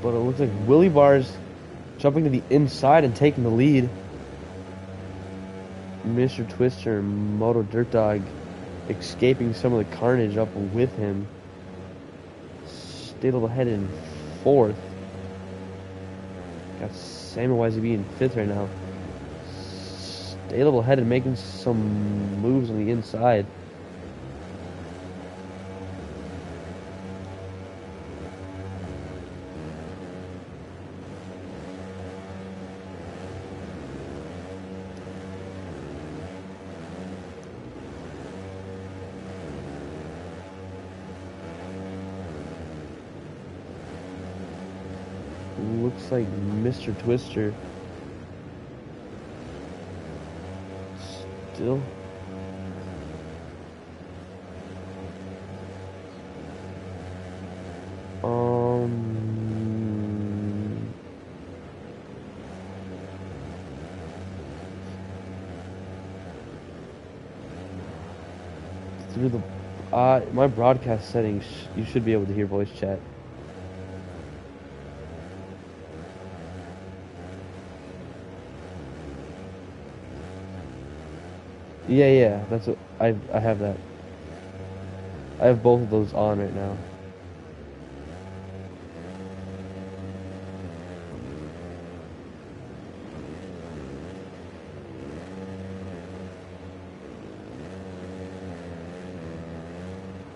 But it looks like Willie Bars jumping to the inside and taking the lead. Mr. Twister and Moto Dirt Dog escaping some of the carnage up with him. Stay a little ahead in 4th. Got Samuel YZB in 5th right now. Stay a little ahead and making some moves on the inside. Looks like Mr. Twister still. Through the my broadcast settings, you should be able to hear voice chat. Yeah, that's what I have that. I have both of those on right now.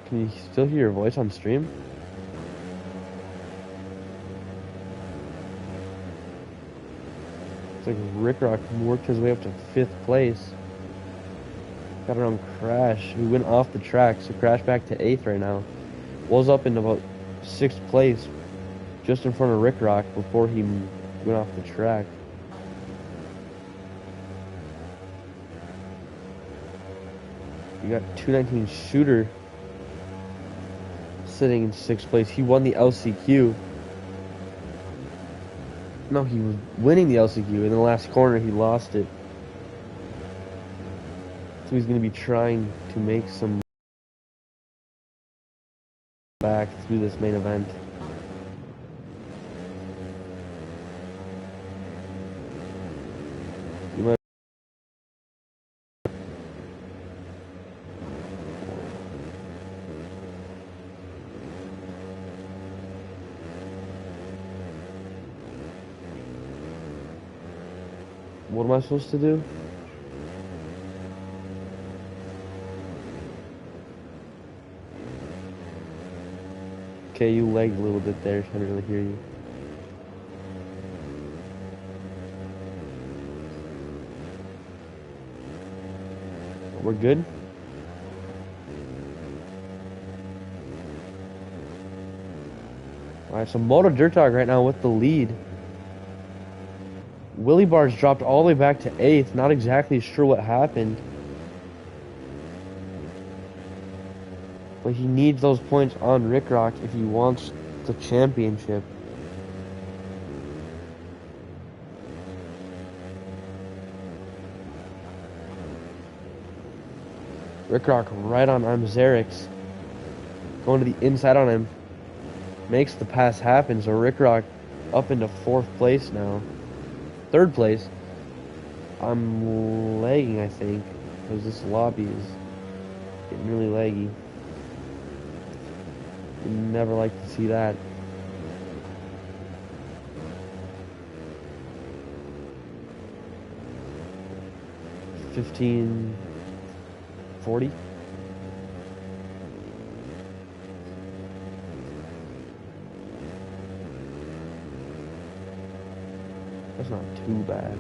Can you still hear your voice on stream? It's like Rick Rock worked his way up to 5th place. Got around Crash, who went off the track, so Crash back to 8th right now. Was up in about 6th place, just in front of Rick Rock before he went off the track. You got 219 Shooter sitting in 6th place. He won the LCQ. No, he was winning the LCQ. In the last corner, he lost it. So he's going to be trying to make some back through this main event. You might. What am I supposed to do? Okay, you lagged a little bit there. I didn't really hear you. We're good? Alright, so Moto Dirt Dog right now with the lead. Willie Bars dropped all the way back to 8th. Not exactly sure what happened. But he needs those points on Rick Rock if he wants the championship. Rickrock right on Zarix. Going to the inside on him. Makes the pass happen, so Rickrock up into 4th place now. 3rd place. I'm lagging, I think, because this lobby is getting really laggy. You never like to see that. $15.40. That's not too bad.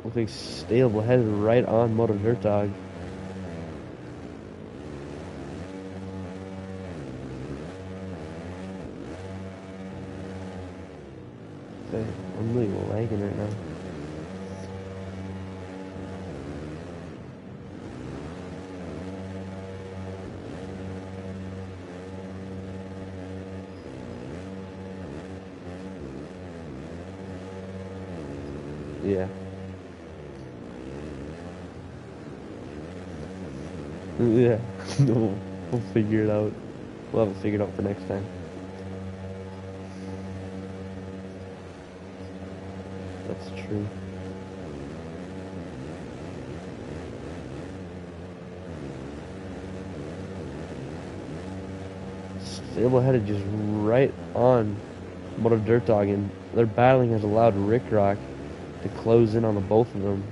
Looks like Stable headed right on Moto Dirt Dog. Okay, I'm really lagging right now. Yeah. Yeah. We'll figure it out. We'll have it figured out for next time. That's true. Stable headed just right on Moto Dirt Dog, and their battling has allowed Rickrock to close in on the both of them.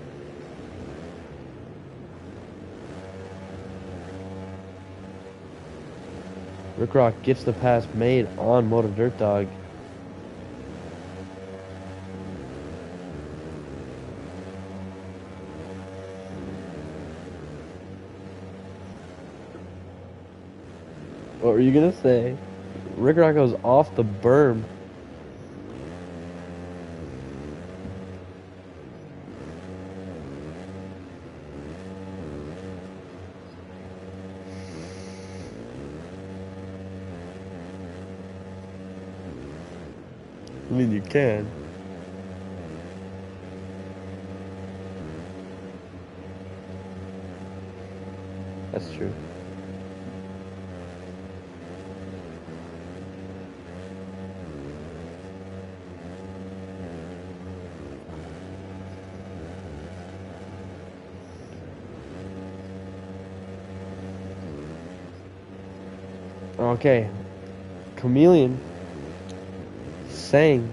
Rickrock gets the pass made on Moto Dirt Dog. What were you gonna say? Rickrock goes off the berm. I mean, you can. That's true. Okay. Chameleon saying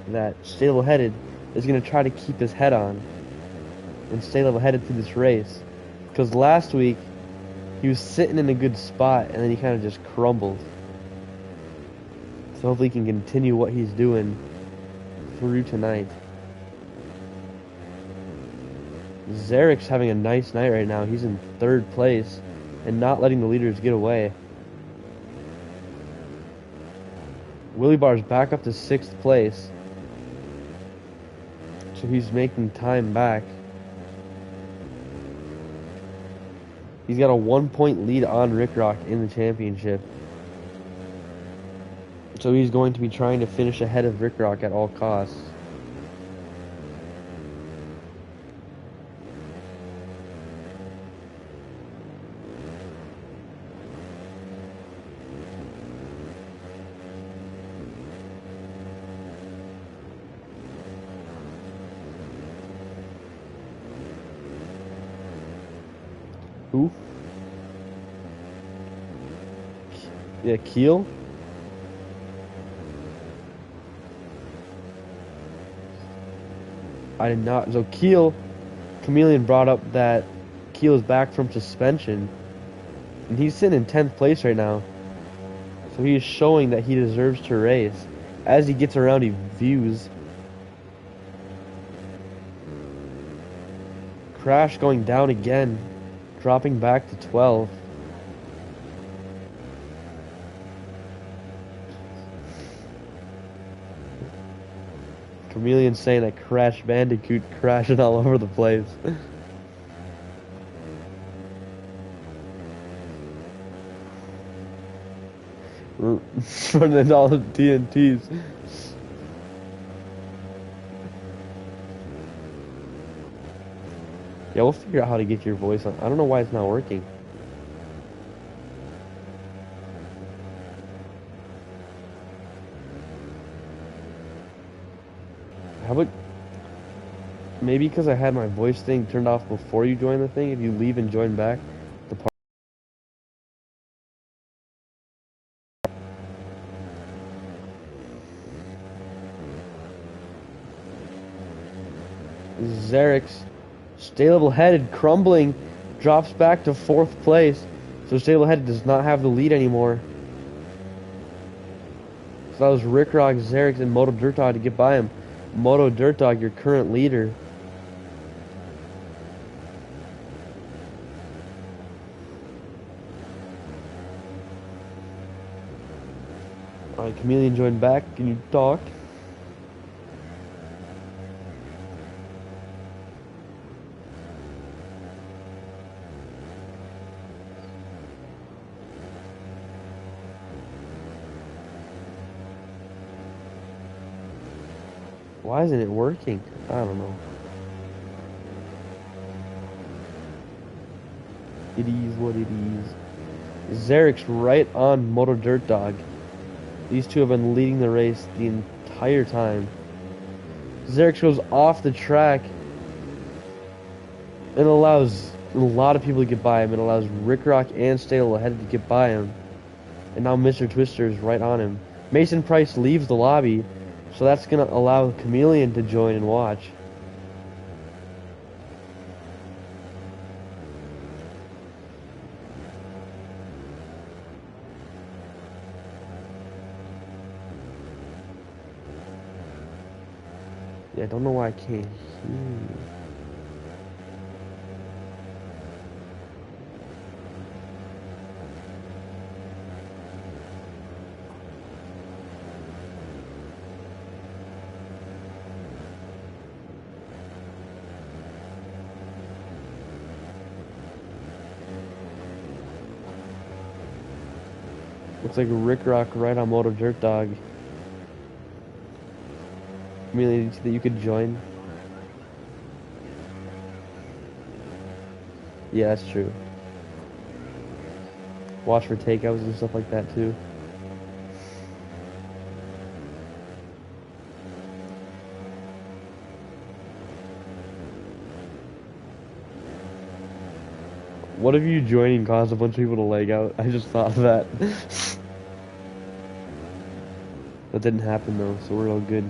that Stay Level Headed is going to try to keep his head on and stay level headed through this race. Because last week, he was sitting in a good spot and then he kind of just crumbled. So hopefully he can continue what he's doing through tonight. Zarik's having a nice night right now. He's in 3rd place and not letting the leaders get away. Willie Bar's back up to 6th place. So he's making time back. He's got a 1-point lead on Rickrock in the championship. So he's going to be trying to finish ahead of Rickrock at all costs. Who? Yeah, Keel? I did not. So Keel, Chameleon brought up that Keel is back from suspension. And he's sitting in 10th place right now. So he is showing that he deserves to race. As he gets around, he views. Crash going down again. Dropping back to 12. Chameleon saying that Crash Bandicoot crashing all over the place. Running all the TNTs. Yeah, we'll figure out how to get your voice on. I don't know why it's not working. How about maybe because I had my voice thing turned off before you join the thing, if you leave and join back, the part. Xerix, stay level headed, crumbling, drops back to 4th place. So stay level headed does not have the lead anymore. So that was Rick Rock, Xerix, and Moto Dirt Dog to get by him. Moto Dirt Dog, your current leader. Alright, Chameleon joined back. Can you talk? Why isn't it working? I don't know. It is what it is. Xerix right on Moto Dirt Dog. These two have been leading the race the entire time. Xerix goes off the track and allows a lot of people to get by him. It allows Rick Rock and Stale ahead to get by him. And now Mr. Twister is right on him. Mason Price leaves the lobby, so that's going to allow Chameleon to join and watch. Yeah, I don't know why I can't hear you. Looks like Rick Rock right on Moto Dirt Dog. Really, that you could join. Yeah, that's true. Watch for takeouts and stuff like that too. What if you joining caused a bunch of people to leg out? I just thought of that. That didn't happen though, so we're all good.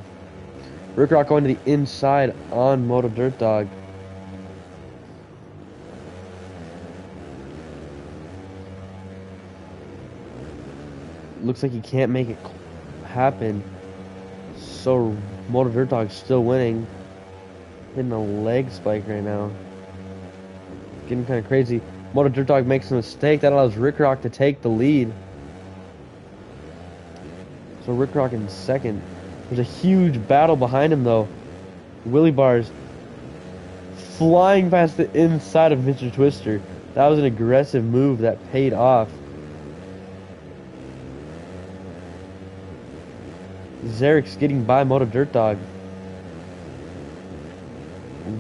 Rick Rock going to the inside on Moto Dirt Dog. Looks like he can't make it happen. So Moto Dirt Dog's still winning. Hitting a leg spike right now. Getting kind of crazy. Moto Dirt Dog makes a mistake. That allows Rick Rock to take the lead. So Rick Rock in second. There's a huge battle behind him though. Willie Bars flying past the inside of Mr. Twister. That was an aggressive move that paid off. Xerix getting by Moto Dirt Dog.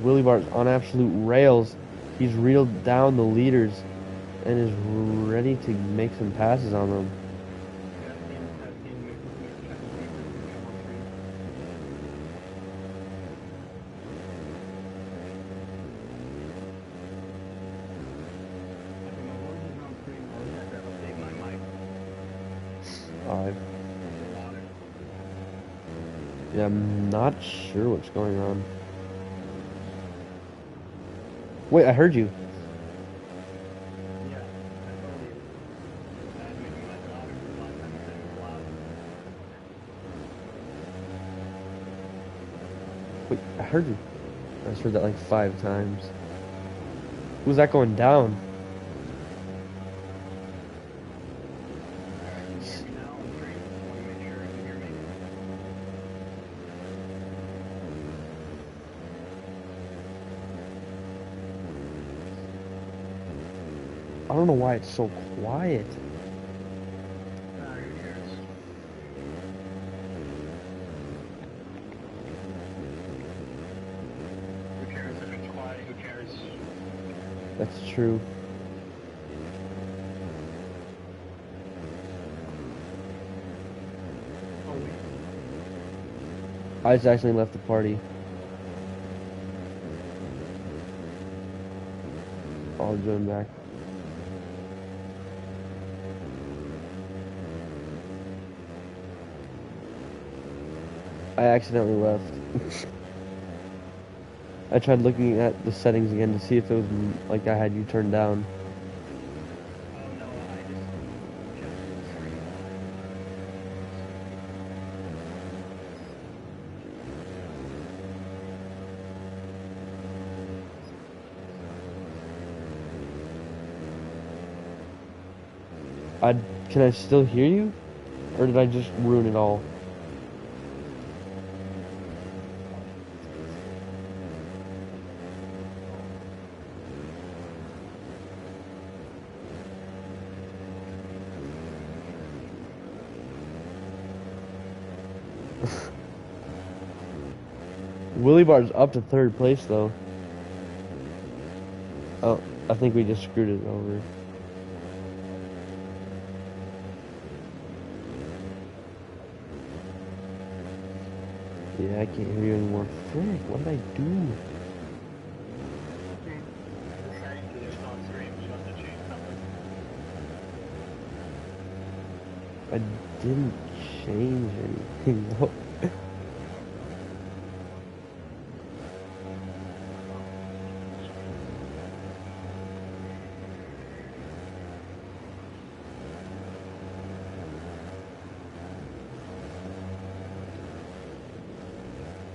Willie Bars on absolute rails. He's reeled down the leaders and is ready to make some passes on them. Yeah, I'm not sure what's going on. Wait, I heard you. Wait, I heard you. I just heard that like 5 times. Who's that going down? don't know why it's so quiet. Who cares? Who cares if it's quiet? Who cares? That's true. Oh, wait. I just actually left the party. I'll join back. I accidentally left. I tried looking at the settings again to see if it was like I had you turned down. Oh no, I just checked the screen. Can I still hear you? Or did I just ruin it all? Willie Bar's up to third place though. Oh, I think we just screwed it over. Yeah, I can't hear you anymore. Frick, what did I do? The settings are just on screen. You must have changed something. I didn't change anything. No.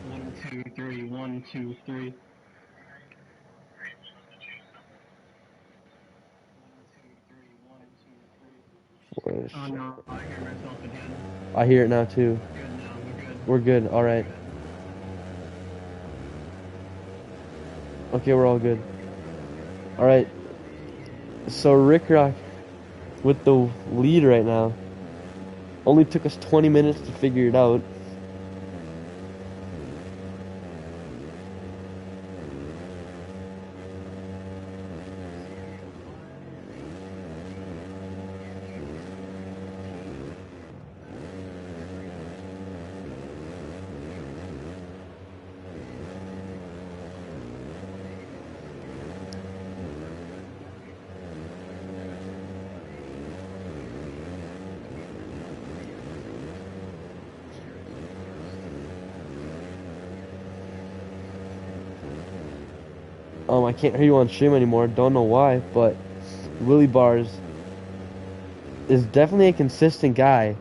One, two, three. 1, 2, 3. Where Oh no, I hear myself again. I hear it now too. Good now, we're good. We're good. All right. Okay, we're all good. All right. So Rick Rock with the lead right now. Only took us 20 minutes to figure it out. I can't hear you on stream anymore. Don't know why, but Willie Bars is definitely a consistent guy.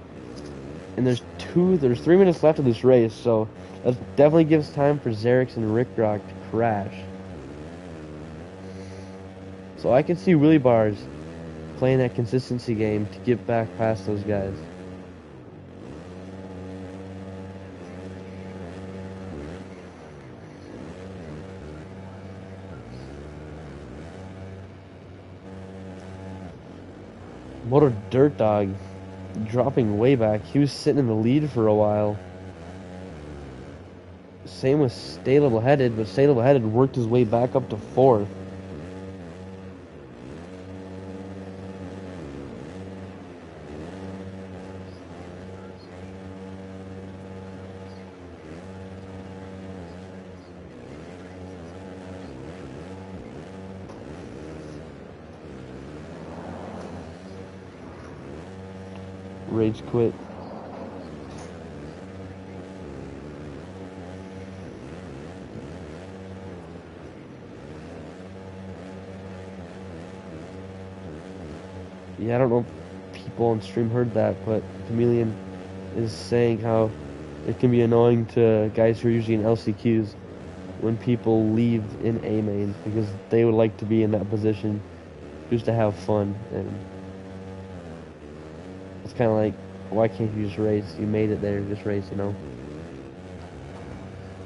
And there's 3 minutes left of this race, so that definitely gives time for Xerix and Rick Rock to crash. So I can see Willie Bars playing that consistency game to get back past those guys. Moto Dirt Dog dropping way back. He was sitting in the lead for a while. Same with Stay Level Headed, but Stay Level Headed worked his way back up to fourth. Rage quit. Yeah, I don't know if people on stream heard that, but Chameleon is saying how it can be annoying to guys who are usually in LCQs when people leave in A main because they would like to be in that position just to have fun, and it's kind of like, why can't you just race? You made it there, just race, you know?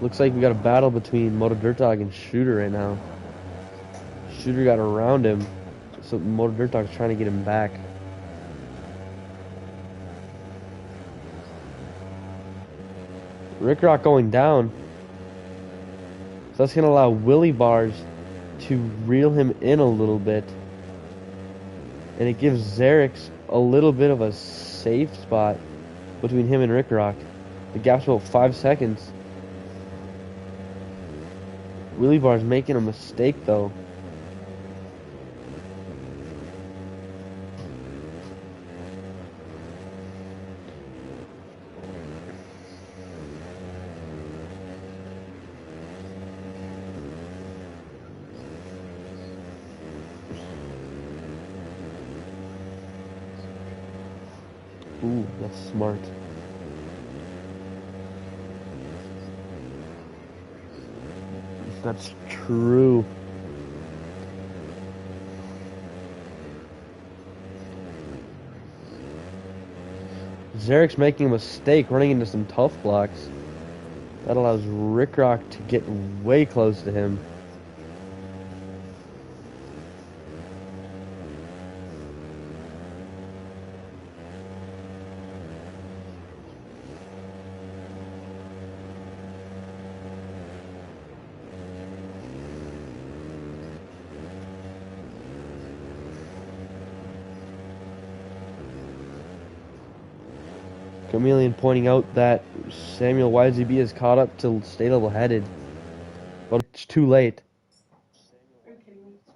Looks like we got a battle between Moto Dirt Dog and Shooter right now. Shooter got around him So Motor Dirt Dog's trying to get him back. Rick Rock going down. So that's going to allow Willie Bars to reel him in a little bit. And it gives Xerix a little bit of a safe spot between him and Rick Rock. The gap's about 5 seconds. Willie Bar's making a mistake though. Ooh, that's smart. That's true. Xerix making a mistake, running into some tough blocks. That allows Rick Rock to get way close to him. Chameleon pointing out that Samuel YZB is caught up to stay level-headed. But it's too late.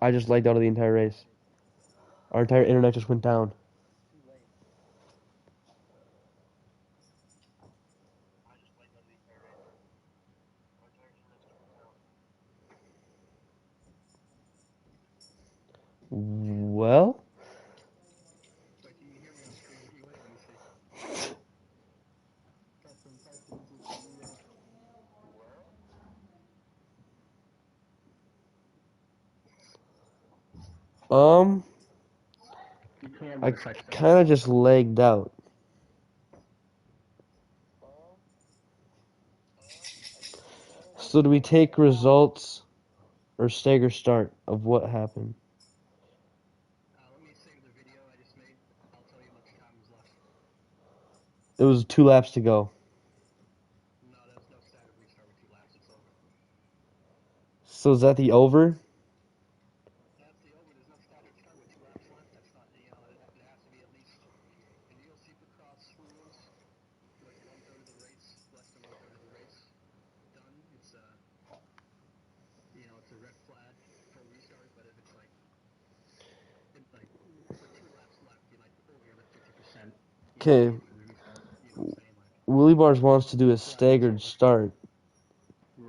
I just lagged out of the entire race. Our entire internet just went down. Well, Wait, can you hear me on screen anyway? Let me see. You can, but I it's like kind of just lagged out. So do we take results or stagger start of what happened? let me save the video I just made. I'll tell you how much time is left. It was 2 laps to go. No, there's no staggered restart with 2 laps. It's over. So is that the over? That's the over. There's no staggered start with 2 laps left. That's not, you know, it has to be at least in real Supercross rules, like 1/3 of the race, less than 1/3 of the race done. It's you know, it's a red flag for restart. But if it's like, with 2 laps left, you're like over the 50%. You know, Okay. you can restart. You know what I'm saying? Like, Willie Bars wants to do a staggered start. no,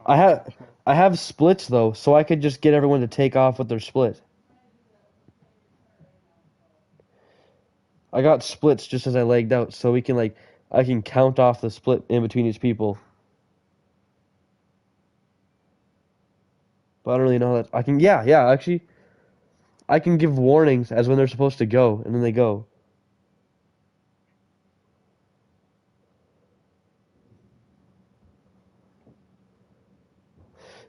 I it's have much more. I have splits though, so I could just get everyone to take off with their split. I got splits just as I lagged out, so we can I can count off the split in between each people. But I don't really know that I can. Yeah, actually, I can give warnings as when they're supposed to go, and then they go.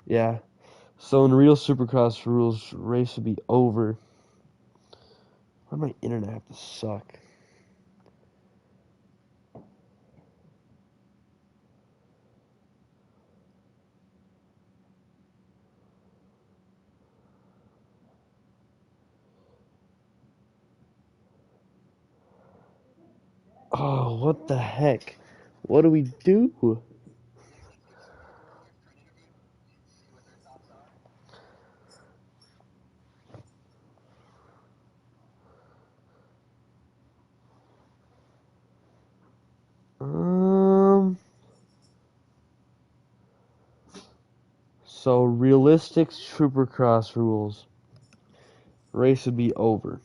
Yeah. So in real Supercross rules, race would be over. Why my internet have to suck? Oh, what the heck? What do we do? Alexa, give Sarah her boyfriend interview and see what their thoughts are. So realistic Supercross rules. Race would be over.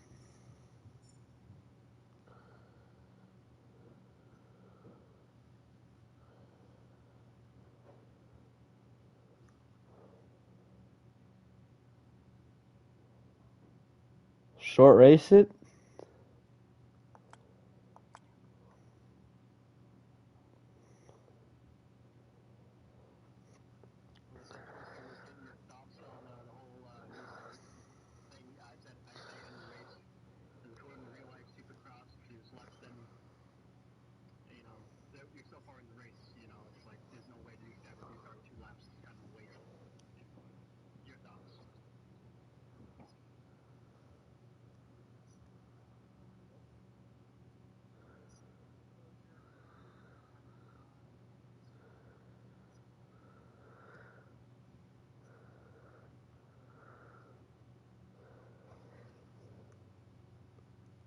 Short race it? Listen, I was getting your thoughts on the whole restart thing. I said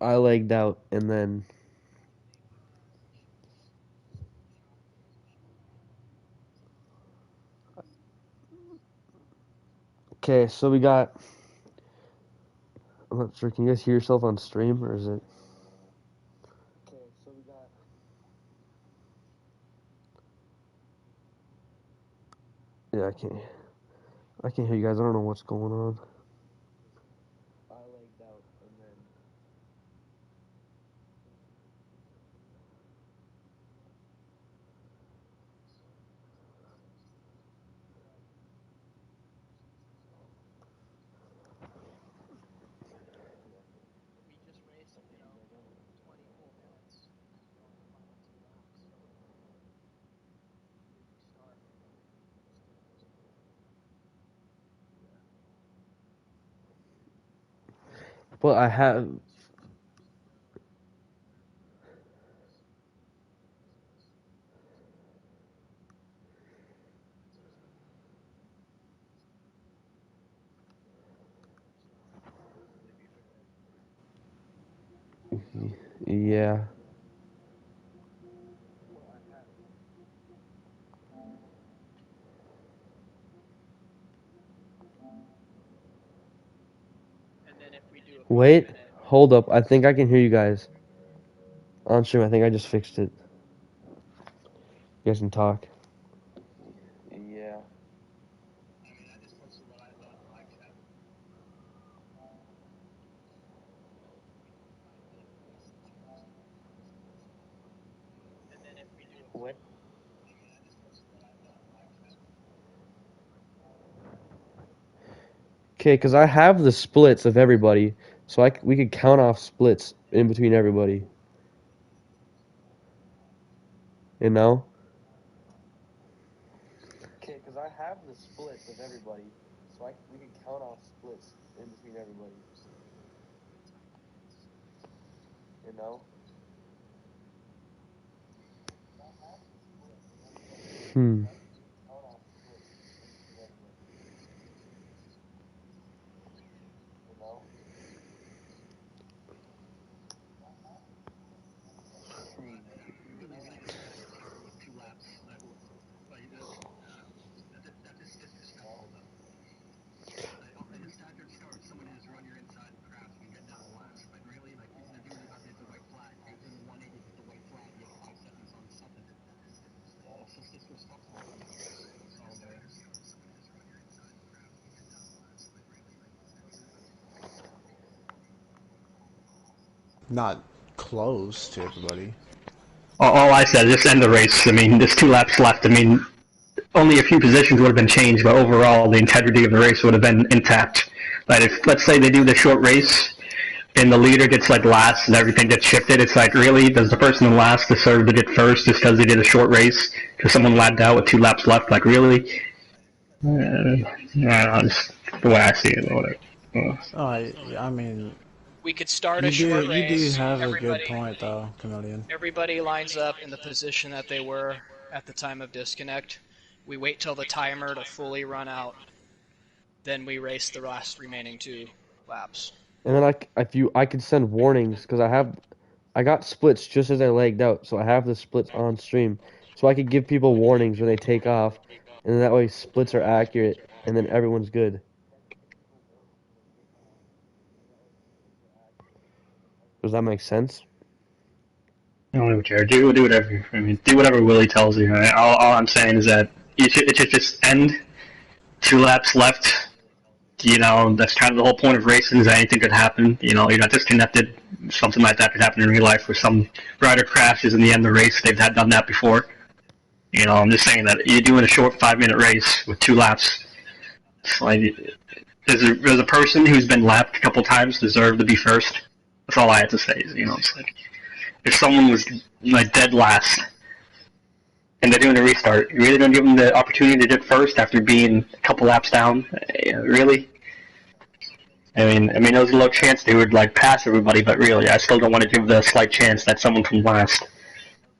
I legged out, and then okay. So we got. I'm not sure. Can you guys hear yourself on stream, or is it? Okay, so we got. Yeah, I can't. I can't hear you guys. I don't know what's going on. I legged out, and then. We just raced, 20 full minutes on the final 2 laps, so we start. But I have. Yeah. And then if we do a Wait. 5 minute, Hold up. I think I can hear you guys on stream. I think I just fixed it. You guys can talk. Yeah. I mean, I just posted what I've done in live chat. And then if we do a What? I mean, I just posted what I've done in live chat. Okay, because I have the splits of everybody, so we could count off splits in between everybody. You know? Okay, because I have the splits of everybody, so we could count off splits in between everybody. You know? Hmm. You know? Really, really good start with 2 laps. It's stressful though. A staggered start, someone who's run your inside craft can get down last. But really, like they're doing it about to hit the white flag. You're doing a 180 with the white flag. You have 5 seconds on something. It's just disrespectful. That's all there is. Not close to everybody. All I said is just end the race. I mean, there's 2 laps left. I mean, only a few positions would have been changed, but overall, the integrity of the race would have been intact. But if, let's say, they do the short race and the leader gets like last and everything gets shifted, it's like, really, does the person in last deserve to get first just because they did a short race? Because someone lagged out with 2 laps left? Like, really? I don't know, just the way I see it, or whatever. Oh, I mean, We could start a you short do race. have a good point though, Chameleon. Everybody lines up in the position that they were at the time of disconnect. We wait till the timer to fully run out. Then we race the last remaining 2 laps. And then I could send warnings because I got splits just as I legged out, so I have the splits on stream, so I could give people warnings when they take off, and then that way splits are accurate, and then everyone's good. Does that make sense? I don't even care. Do whatever. I mean, do whatever Willie tells you. Right? All I'm saying is that it should just end. 2 laps left. That's kind of the whole point of racing. Is that anything could happen. You're not disconnected. Something like that could happen in real life, where some rider crashes in the end of the race. They've done that before. I'm just saying that you're doing a short 5-minute race with 2 laps. It's like, does a person who's been lapped a couple times deserve to be first? That's all I have to say. It's like, if someone was like dead last and they're doing a restart, you're really going to give them the opportunity to do it first after being a couple laps down? Really? I mean, there's a low chance they would like pass everybody, but really, I still don't want to give the slight chance that someone from last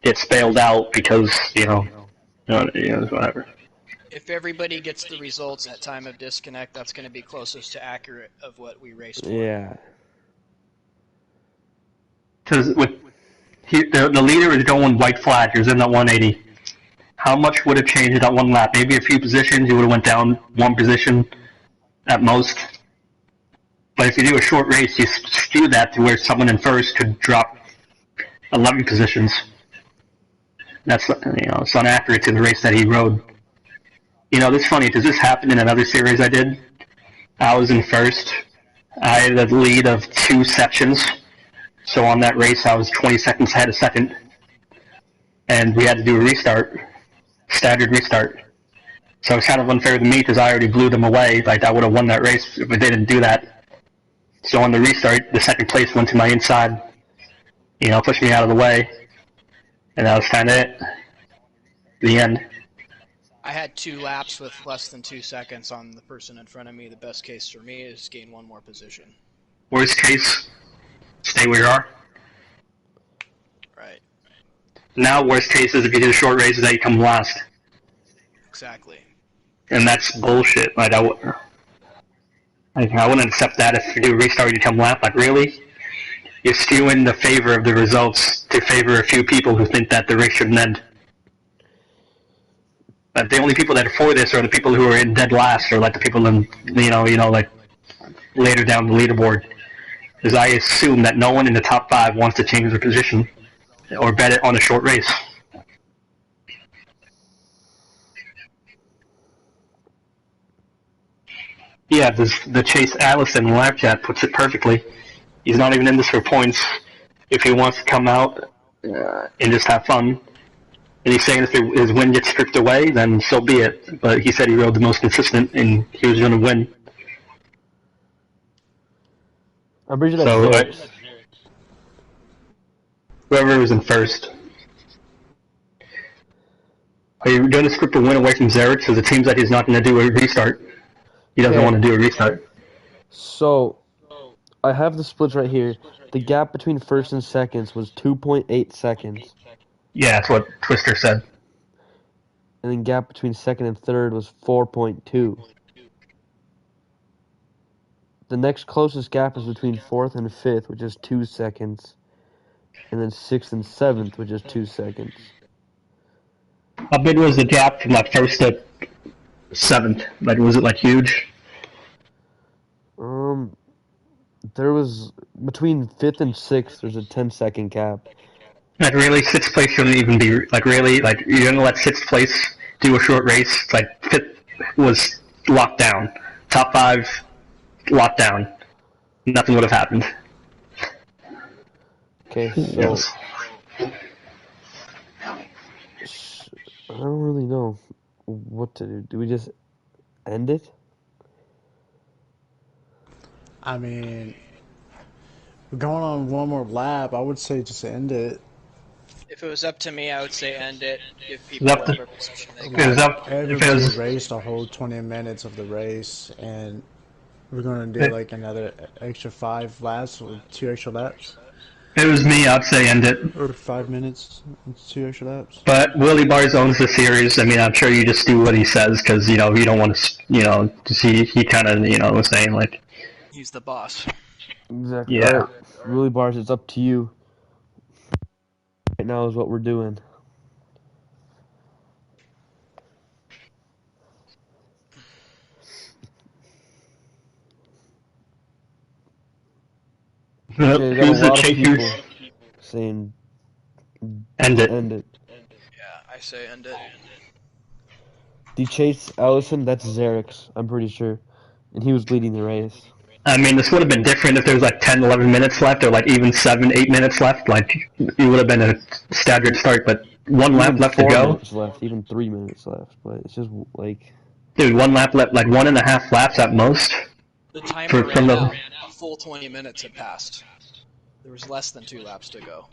gets bailed out because whatever. If everybody gets the results at time of disconnect, that's going to be closest to accurate of what we raced for. Yeah. Because the leader is going white flag. He was in that 180. How much would have changed that one lap? Maybe a few positions. You would have went down one position at most. But if you do a short race, you skew that to where someone in first could drop 11 positions. That's, it's inaccurate to the race that he rode. This is funny. Does this happen in another series I did? I was in first. I had a lead of 2 sections. So on that race, I was 20 seconds ahead of second. And we had to do a restart. Staggered restart. So it's kind of unfair to me because I already blew them away. Like, I would have won that race if we didn't do that. So on the restart, the second place went to my inside. Pushed me out of the way. And that was kind of it. The end. I had 2 laps with less than 2 seconds on the person in front of me. The best case for me is gain 1 more position. Worst case, stay where you are. Right. Now, worst case is if you do short races that you come last. Exactly. And that's bullshit. Like, I wouldn't accept that if you do a restart you come last. Like, really? You're skewing the favor of the results to favor a few people who think that the race shouldn't end. But the only people that are for this are the people who are in dead last, or like the people in, like later down the leaderboard. Because I assume that no one in the top 5 wants to change their position or bet it on a short race. Yeah, the Chase Allison live chat puts it perfectly. He's not even in this for points. If he wants to come out and just have fun, and he's saying if his win gets stripped away, then so be it. But he said he rode the most consistent, and he was going to win. I'm pretty sure that's Xerix. Whoever was in first. Are you going to script a win away from Xerix? Because it seems like he's not going to do a restart. He doesn't want to do a restart. So, I have the splits right here. The gap between first and seconds was 2.8 seconds. Yeah, that's what Twister said. And then gap between second and third was 4.2. The next closest gap is between fourth and fifth, which is 2 seconds. And then sixth and seventh, which is 2 seconds. How big was the gap from like first to seventh? Like, was it like huge? There was between fifth and sixth. There's a 10-second gap. Like, really, sixth place shouldn't even be like really like you're gonna let sixth place do a short race. Like, fifth was locked down, top 5 locked down. Nothing would have happened. Okay, so I don't really know what to do. Do we just end it? I mean, we're going on one more lap. I would say just end it. If it was up to me, I would say end it. Give people whatever position they got. Everybody raced a whole 20 minutes of the race, and we're going to do like another extra 5 laps or 2 extra laps. If it was me, I'd say end it. Or 5 minutes, 2 extra laps. But Willie Bars owns the series. I mean, I'm sure you just do what he says because, you don't want to, to see, he kind of, was saying, like... He's the boss. Exactly. Yeah. Right. Willie Bars, it's up to you. Right now is what we're doing. Okay, got a lot of people saying end it. End it. Yeah, I say end it. The Chase Allison, that's Xerix, I'm pretty sure. And he was leading the race. I mean, this would have been different if there was like 10, 11 minutes left, or like even 7, 8 minutes left. Like, it would have been a staggered start, but one lap left to go. 4 minutes left, even 3 minutes left, but it's just like... Dude, 1 lap left, like 1.5 laps at most. The timer ran out. A full 20 minutes had passed. There was less than 2 laps to go.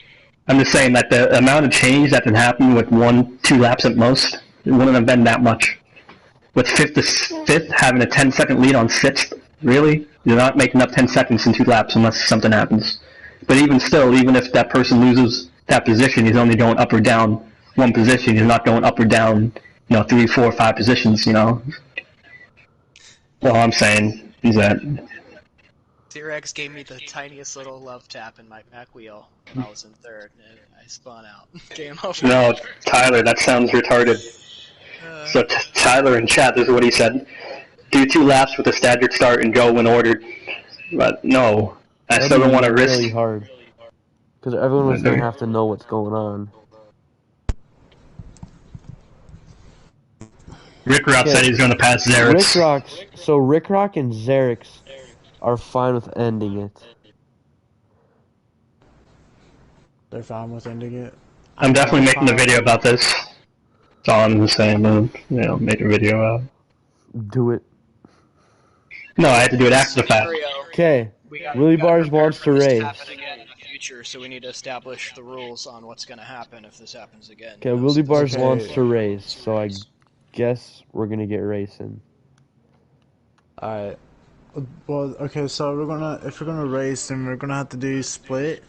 I'm just saying that the amount of change that can happen with 1, 2 laps at most, it wouldn't have been that much. With 5th to 5th, having a 10-second lead on 6th, really? You're not making up 10 seconds in 2 laps unless something happens. But even still, even if that person loses that position, he's only going up or down 1 position. He's not going up or down, 3, 4, 5 positions, All I'm saying is that... T-Rex gave me the tiniest little love tap in my back wheel when I was in third, and I spun out. Game over. No, Tyler, that sounds retarded. So Tyler in chat, this is what he said. Do 2 laps with a staggered start and go when ordered. But no, I That'd still be don't want to really risk. hard. Because everyone was going to have to know what's going on. Rick Rock said he's going to pass Xerix. Rick Rock and Xerix are fine with ending it. They're fine with ending it. I'm definitely making a video about this. That's all I'm saying, make a video out. Do it. No, I had to do it after the fact. Okay. Willie Bars wants to race. Again in the future, so we need to establish the rules on what's going to happen if this happens again. Okay, Willie Bars wants to race, so I guess we're gonna get racing. Alright. Well, okay, so if we're gonna race, then we're gonna have to do split.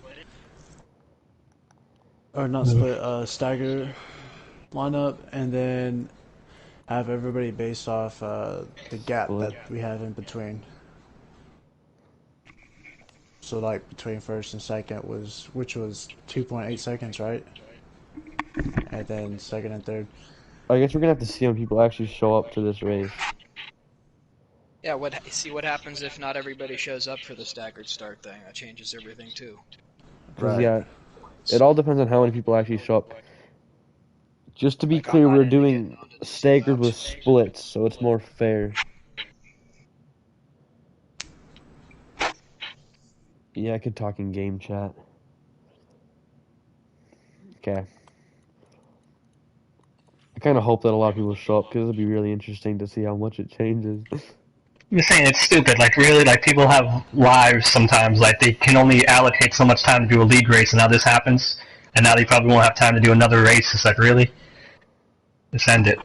Or not split, stagger lineup, and then have everybody based off the gap that we have in between. So like between first and second which was 2.8 seconds, right? And then second and third. I guess we're gonna have to see when people actually show up to this race. Yeah, see what happens if not everybody shows up for the staggered start thing. That changes everything too. Right. Yeah, it all depends on how many people actually show up. Just to be clear, we're doing staggered with splits, so it's more fair. Yeah, I could talk in game chat. Okay. I kind of hope that a lot of people show up, because it'll be really interesting to see how much it changes. I'm just saying, it's stupid. Like, really, like, people have lives sometimes. Like, they can only allocate so much time to do a league race, and now this happens. And now they probably won't have time to do another race. It's like, really? Just end it.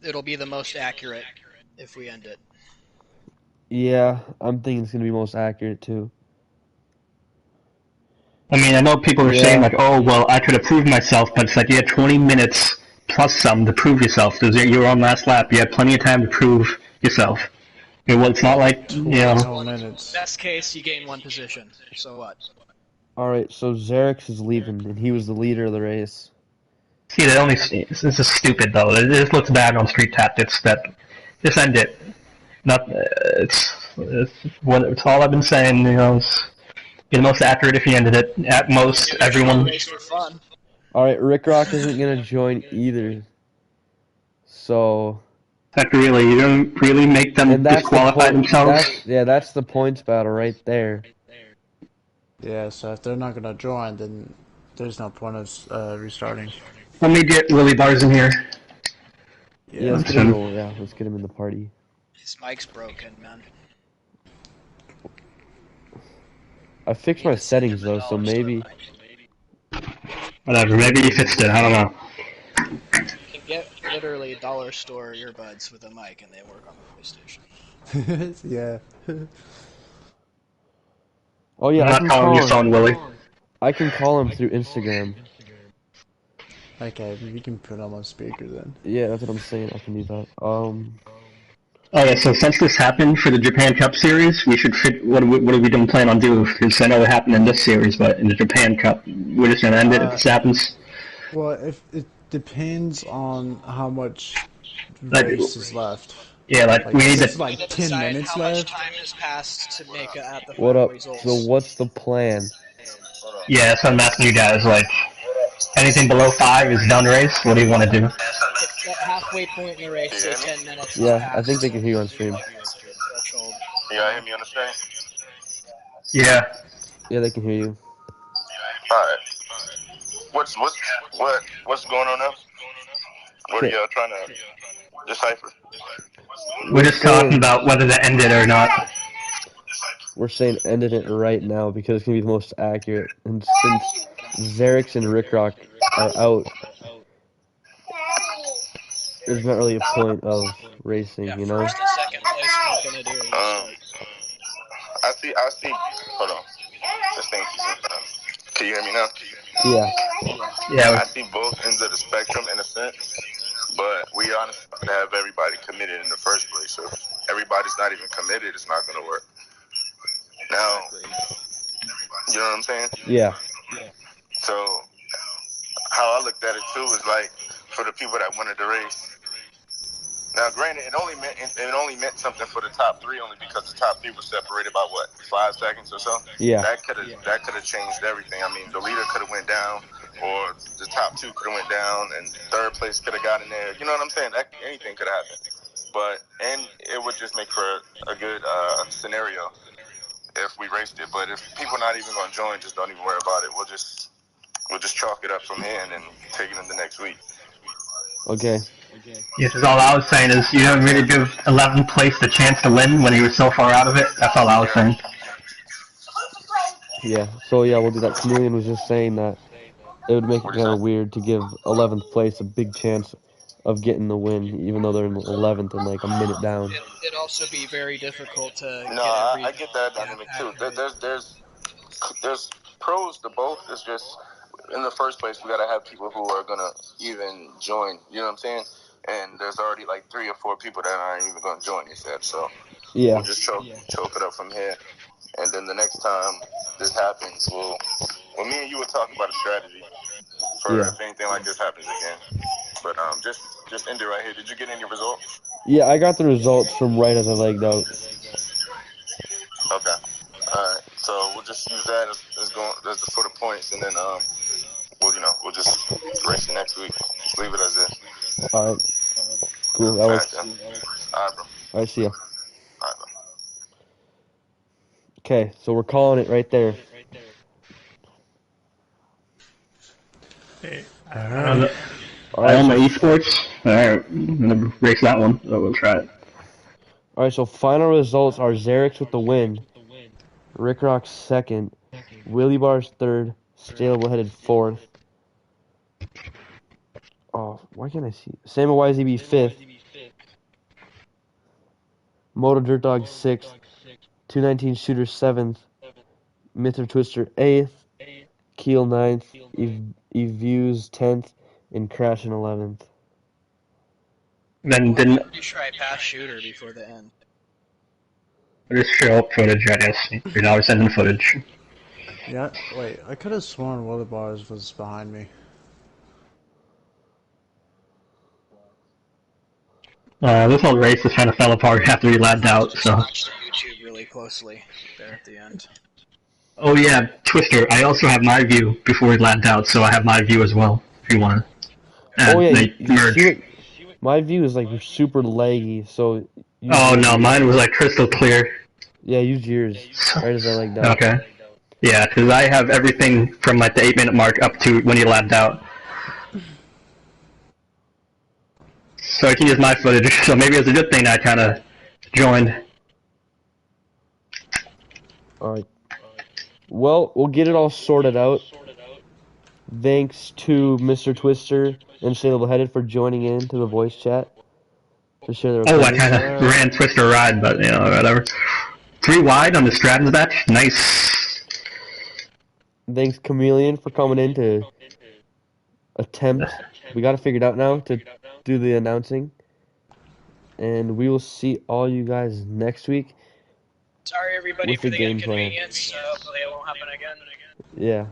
It'll be the most accurate if we end it. Yeah, I'm thinking it's going to be most accurate, too. I mean, I know people are saying, like, oh, well, I could have proved myself, but it's like you had 20 minutes plus some to prove yourself. You were on last lap. You had plenty of time to prove yourself. It's not like, Best case, you gain 1 position. So what? Alright, so Xerix is leaving, and he was the leader of the race. See, this is stupid, though. It just looks bad on Street Tactics. Just end it. It's all I've been saying, it's be the most accurate if you ended it. At most, everyone. Alright, Rick Rock isn't gonna join either. So. Like, really, you don't really make them disqualify themselves? That's the points battle right there. Yeah, so if they're not gonna join, then there's no point of restarting. Let me get Willie Bars in here. Yeah, let's get him in the party. His mic's broken, man. I fixed my settings though, so maybe. Whatever, maybe you fixed it. I don't know. You can get literally dollar store earbuds with a mic, and they work on the PlayStation. Yeah. Oh yeah, I'm not calling your phone, Willie. I can call him through Instagram. Okay, we can put him on speaker then. Yeah, that's what I'm saying. I can do that. Okay, so since this happened for the Japan Cup series, we should fit. What do we don't plan on doing? Because I know it happened in this series, but in the Japan Cup, we're just gonna end it if this happens. Well, if it depends on how much race is left. Yeah, like we need to. Like 10 minutes how left. Much time has passed to make it at the what up? results. So what's the plan? Yeah, that's what I'm asking you guys. Like, anything below 5 is done race. What do you want to do? At halfway point in the race, say 10 minutes. Yeah, I think they can hear you on stream. Yeah, hear me on the stream? Yeah. Yeah, they can hear you. Alright. What's going on now? What are y'all trying to decipher? We're just talking about whether to end it or not. We're saying ended it right now because it's gonna be the most accurate. And since Xerix and Rick Rock are out, there's not really a point of racing, you know? First and second place, we're gonna do. I see. Hold on. This thing. Can you hear me now? Yeah. Yeah. I see both ends of the spectrum in a sense. But we honestly have everybody committed in the first place. So if everybody's not even committed, it's not going to work. Now, you know what I'm saying? Yeah. So how I looked at it too is like for the people that wanted the race. Now, granted, it only meant something for the top three only because the top three was separated by what, 5 seconds or so. Yeah. That could have changed everything. I mean, the leader could have went down, or the top two could have went down, and third place could have got in there. You know what I'm saying? Anything could have happened. And it would just make for a good scenario if we raced it. But if people not even going to join, just don't even worry about it. We'll just chalk it up from here and then take it into next week. Okay. Yes, all I was saying is you don't really give 11th place the chance to win when he was so far out of it. That's all I was saying. Yeah. So yeah, we'll do that. Chameleon was just saying that it would make it kind of weird to give 11th place a big chance of getting the win, even though they're in 11th and like a minute down. It'd also be very difficult to No, I get that dynamic too. There's pros to both. It's just in the first place we gotta have people who are gonna even join. You know what I'm saying? And there's already like 3 or 4 people that aren't even gonna join. He said so. Yeah. We'll just choke it up from here, and then the next time this happens, well, me and you will talk about a strategy for if anything like this happens again. But just end it right here. Did you get any results? Yeah, I got the results from right as I legged out. Okay. Alright. So we'll just use that as for the points, and then we'll just race it next week. Leave it as it. Alright. Cool. That works. Alright, bro. Alright, see ya. Alright, bro. Okay, so we're calling it right there. Alright. I own my esports. Alright, I'm gonna race that one, so we'll try it. Alright, so final results are Xerix with the win, Rick Rock second, Willie Bars third, Staleable headed fourth. Oh, why can't I see? Sam YZB fifth, Moto Dirt Dog sixth, 219 Shooter seventh, Mr. Twister eighth, Keel ninth, Eviews 10th, and Crash in 11th. Then didn't you try pass shooter before the end? just show up footage, I guess. You're now sending footage. Yeah, wait, I could have sworn Willie Bars was behind me. This whole race just kind of fell apart after we lapped out, so. Watched YouTube really closely there at the end. Oh yeah, Twister, I also have my view before we lapped out, so I have my view as well, if you want to. Oh yeah, they merge. My view is like super laggy, so... Oh no, mine was like crystal clear. Yeah, use yours, right as I legged out. Okay. Yeah, because I have everything from like the 8-minute mark up to when you lapped out. So I can use my footage, so maybe it's a good thing I kind of joined. Alright. Well, we'll get it all sorted out. Thanks to Mr. Twister and Staleable Headed for joining in to the voice chat to share their Oh, I opinions. kind of ran Twister ride, but you know, whatever. 3 wide on the Stratton's batch? Nice. Thanks, Chameleon, for coming in to attempt. We got it figured out now to do the announcing. And we will see all you guys next week. Sorry, everybody, with for the the game plan. inconvenience. Hopefully it won't happen again. Yeah.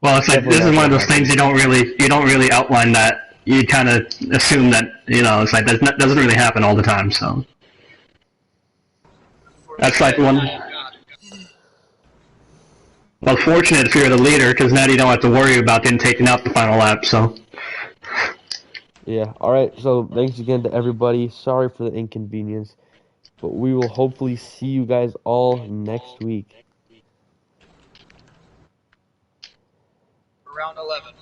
Well, it's like, this is one of those things you don't really outline that. You kind of assume that, you know, it's like, that doesn't really happen all the time, so. That's like one. Well, fortunate if you're the leader, because now you don't have to worry about them taking out the final lap, so. Yeah, alright, so thanks again to everybody. Sorry for the inconvenience. But we will hopefully see you guys all next week. Round 11.